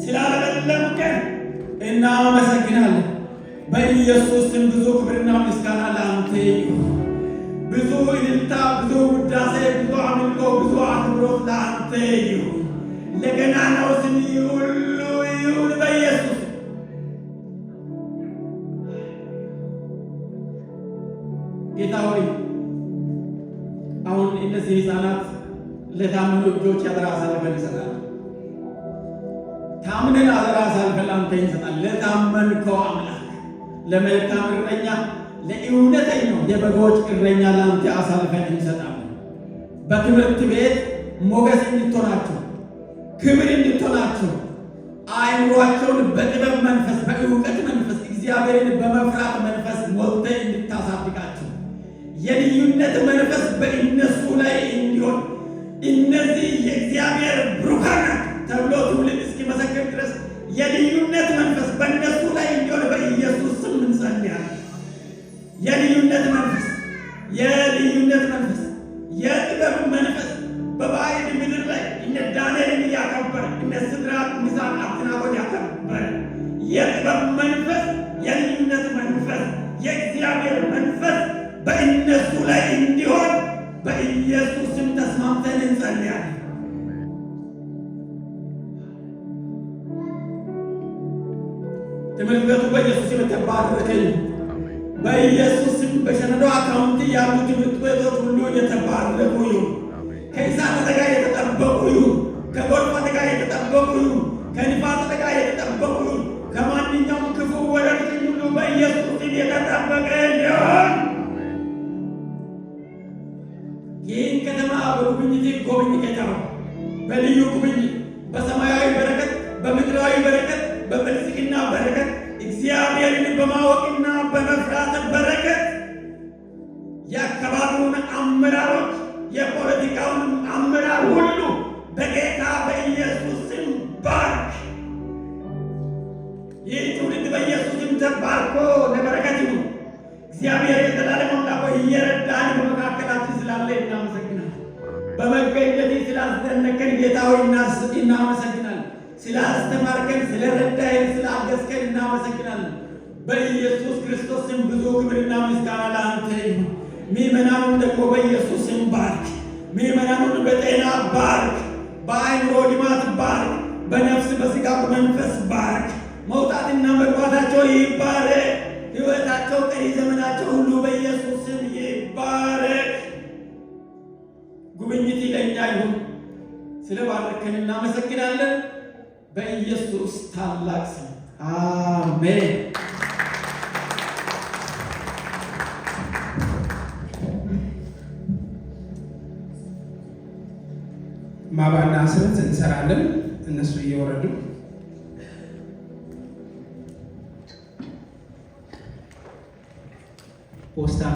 ስላለመለምከን እናመሰግናለን። በኢየሱስ ስም ብዙ ክብርና ምስጋና ለአንተ ይሁን። ብዙ እልልታ፣ ብዙ ውዳሴ፣ ብዙ አምልኮ፣ ብዙ አክብሮት ለአንተ ይሁን። ለገናናው ስም ሁሉ ይሁን በኢየሱስ ጌታ ሆይ አሁን እነዚህ ሕፃናት ለታመኑ እጆች አደራ አሳልፈን እንሰጣለን። ታምነን አደራ አሳልፈን ላንተ እንሰጣለን። ለታመንከው አምላክ፣ ለመልካም እረኛ፣ ለእውነተኛው የበጎች እረኛ ላንተ አሳልፈን እንሰጣለን። በትምህርት ቤት ሞገስ እንድትሆናቸው፣ ክብር እንድትሆናቸው፣ አእምሯቸውን በጥበብ መንፈስ፣ በእውቀት መንፈስ፣ እግዚአብሔርን በመፍራት መንፈስ ሞልተህ እንድታሳድጋቸው፣ የልዩነት መንፈስ በእነሱ ላይ እንዲሆን እነዚህ የእግዚአብሔር ብሩካን ተብሎ ትውልድ እስኪመሰክር ድረስ የልዩነት መንፈስ በእነሱ ላይ እንዲሆን በኢየሱስ ስም እንጸልያለን። የልዩነት መንፈስ፣ የልዩነት መንፈስ፣ የጥበብ መንፈስ በባዕድ ምድር ላይ እነ ዳንኤልን እያከበረ እነ ሲድራቅ ሚሳቅ አብደናጎን ያከበረ የጥበብ መንፈስ፣ የልዩነት መንፈስ፣ የእግዚአብሔር መንፈስ በእነሱ ላይ እንዲሆን በኢየሱስ ስም ተስማምተን እንጸልያለን። ትምህርት ቤቱ በኢየሱስ ስም የተባረከ ይሁን። በኢየሱስ ስም በሸነዶ አካውንቲ ያሉ ትምህርት ቤቶች ሁሉ የተባረኩ ይሁን። ከእሳት አደጋ የተጠበቁ ይሁን። ከጎርፍ አደጋ የተጠበቁ ይሁን። ከንፋስ አደጋ የተጠበቁ ይሁን። ከማንኛውም ክፉ ወረርሽኝ ሁሉ በኢየሱስ ስም የተጠበቀ ይሁን። ይህን ከተማ በጉብኝት ጎብኝ ጌታ ሆይ፣ በልዩ ጉብኝት፣ በሰማያዊ በረከት፣ በምድራዊ በረከት፣ በብልጽግና በረከት፣ እግዚአብሔርን በማወቅና በመፍራት በረከት የአካባቢውን አመራሮች፣ የፖለቲካውን አመራር ሁሉ በጌታ በኢየሱስ ስም ባርክ። ይህ ትውልድ በኢየሱስ ስም ተባርኮ ለበረከት ይሁን። እግዚአብሔር የዘላለም አምላክ ሆይ እየረዳን በመካከላችን ስላለ እናመሰግናለን። በመገኘት ስላስደነቀን ጌታ ሆይ እናመሰግናለን። ስላስተማርከን፣ ስለረዳኸን፣ ስላገዝከን እናመሰግናለን። በኢየሱስ ክርስቶስ ስም ብዙ ክብርና ምስጋና ለአንተ ይሁን። ምዕመናኑን ደግሞ በኢየሱስ ስም ባርክ። ምዕመናኑን በጤና ባርክ፣ በአእምሮ ልማት ባርክ፣ በነፍስ በሥጋ በመንፈስ ባርክ። መውጣትና መግባታቸው ይባረክ። ሕይወታቸው ቀሪ ዘመናቸው ሁሉ በኢየሱስ ስም ይባረክ። ጉብኝት ለእኛ ይሁን። ስለ ባረከን እናመሰግናለን። በኢየሱስ ታላቅ ስም አሜን። ማባና ስርት እንሰራለን። እነሱ እየወረዱ ፖስታ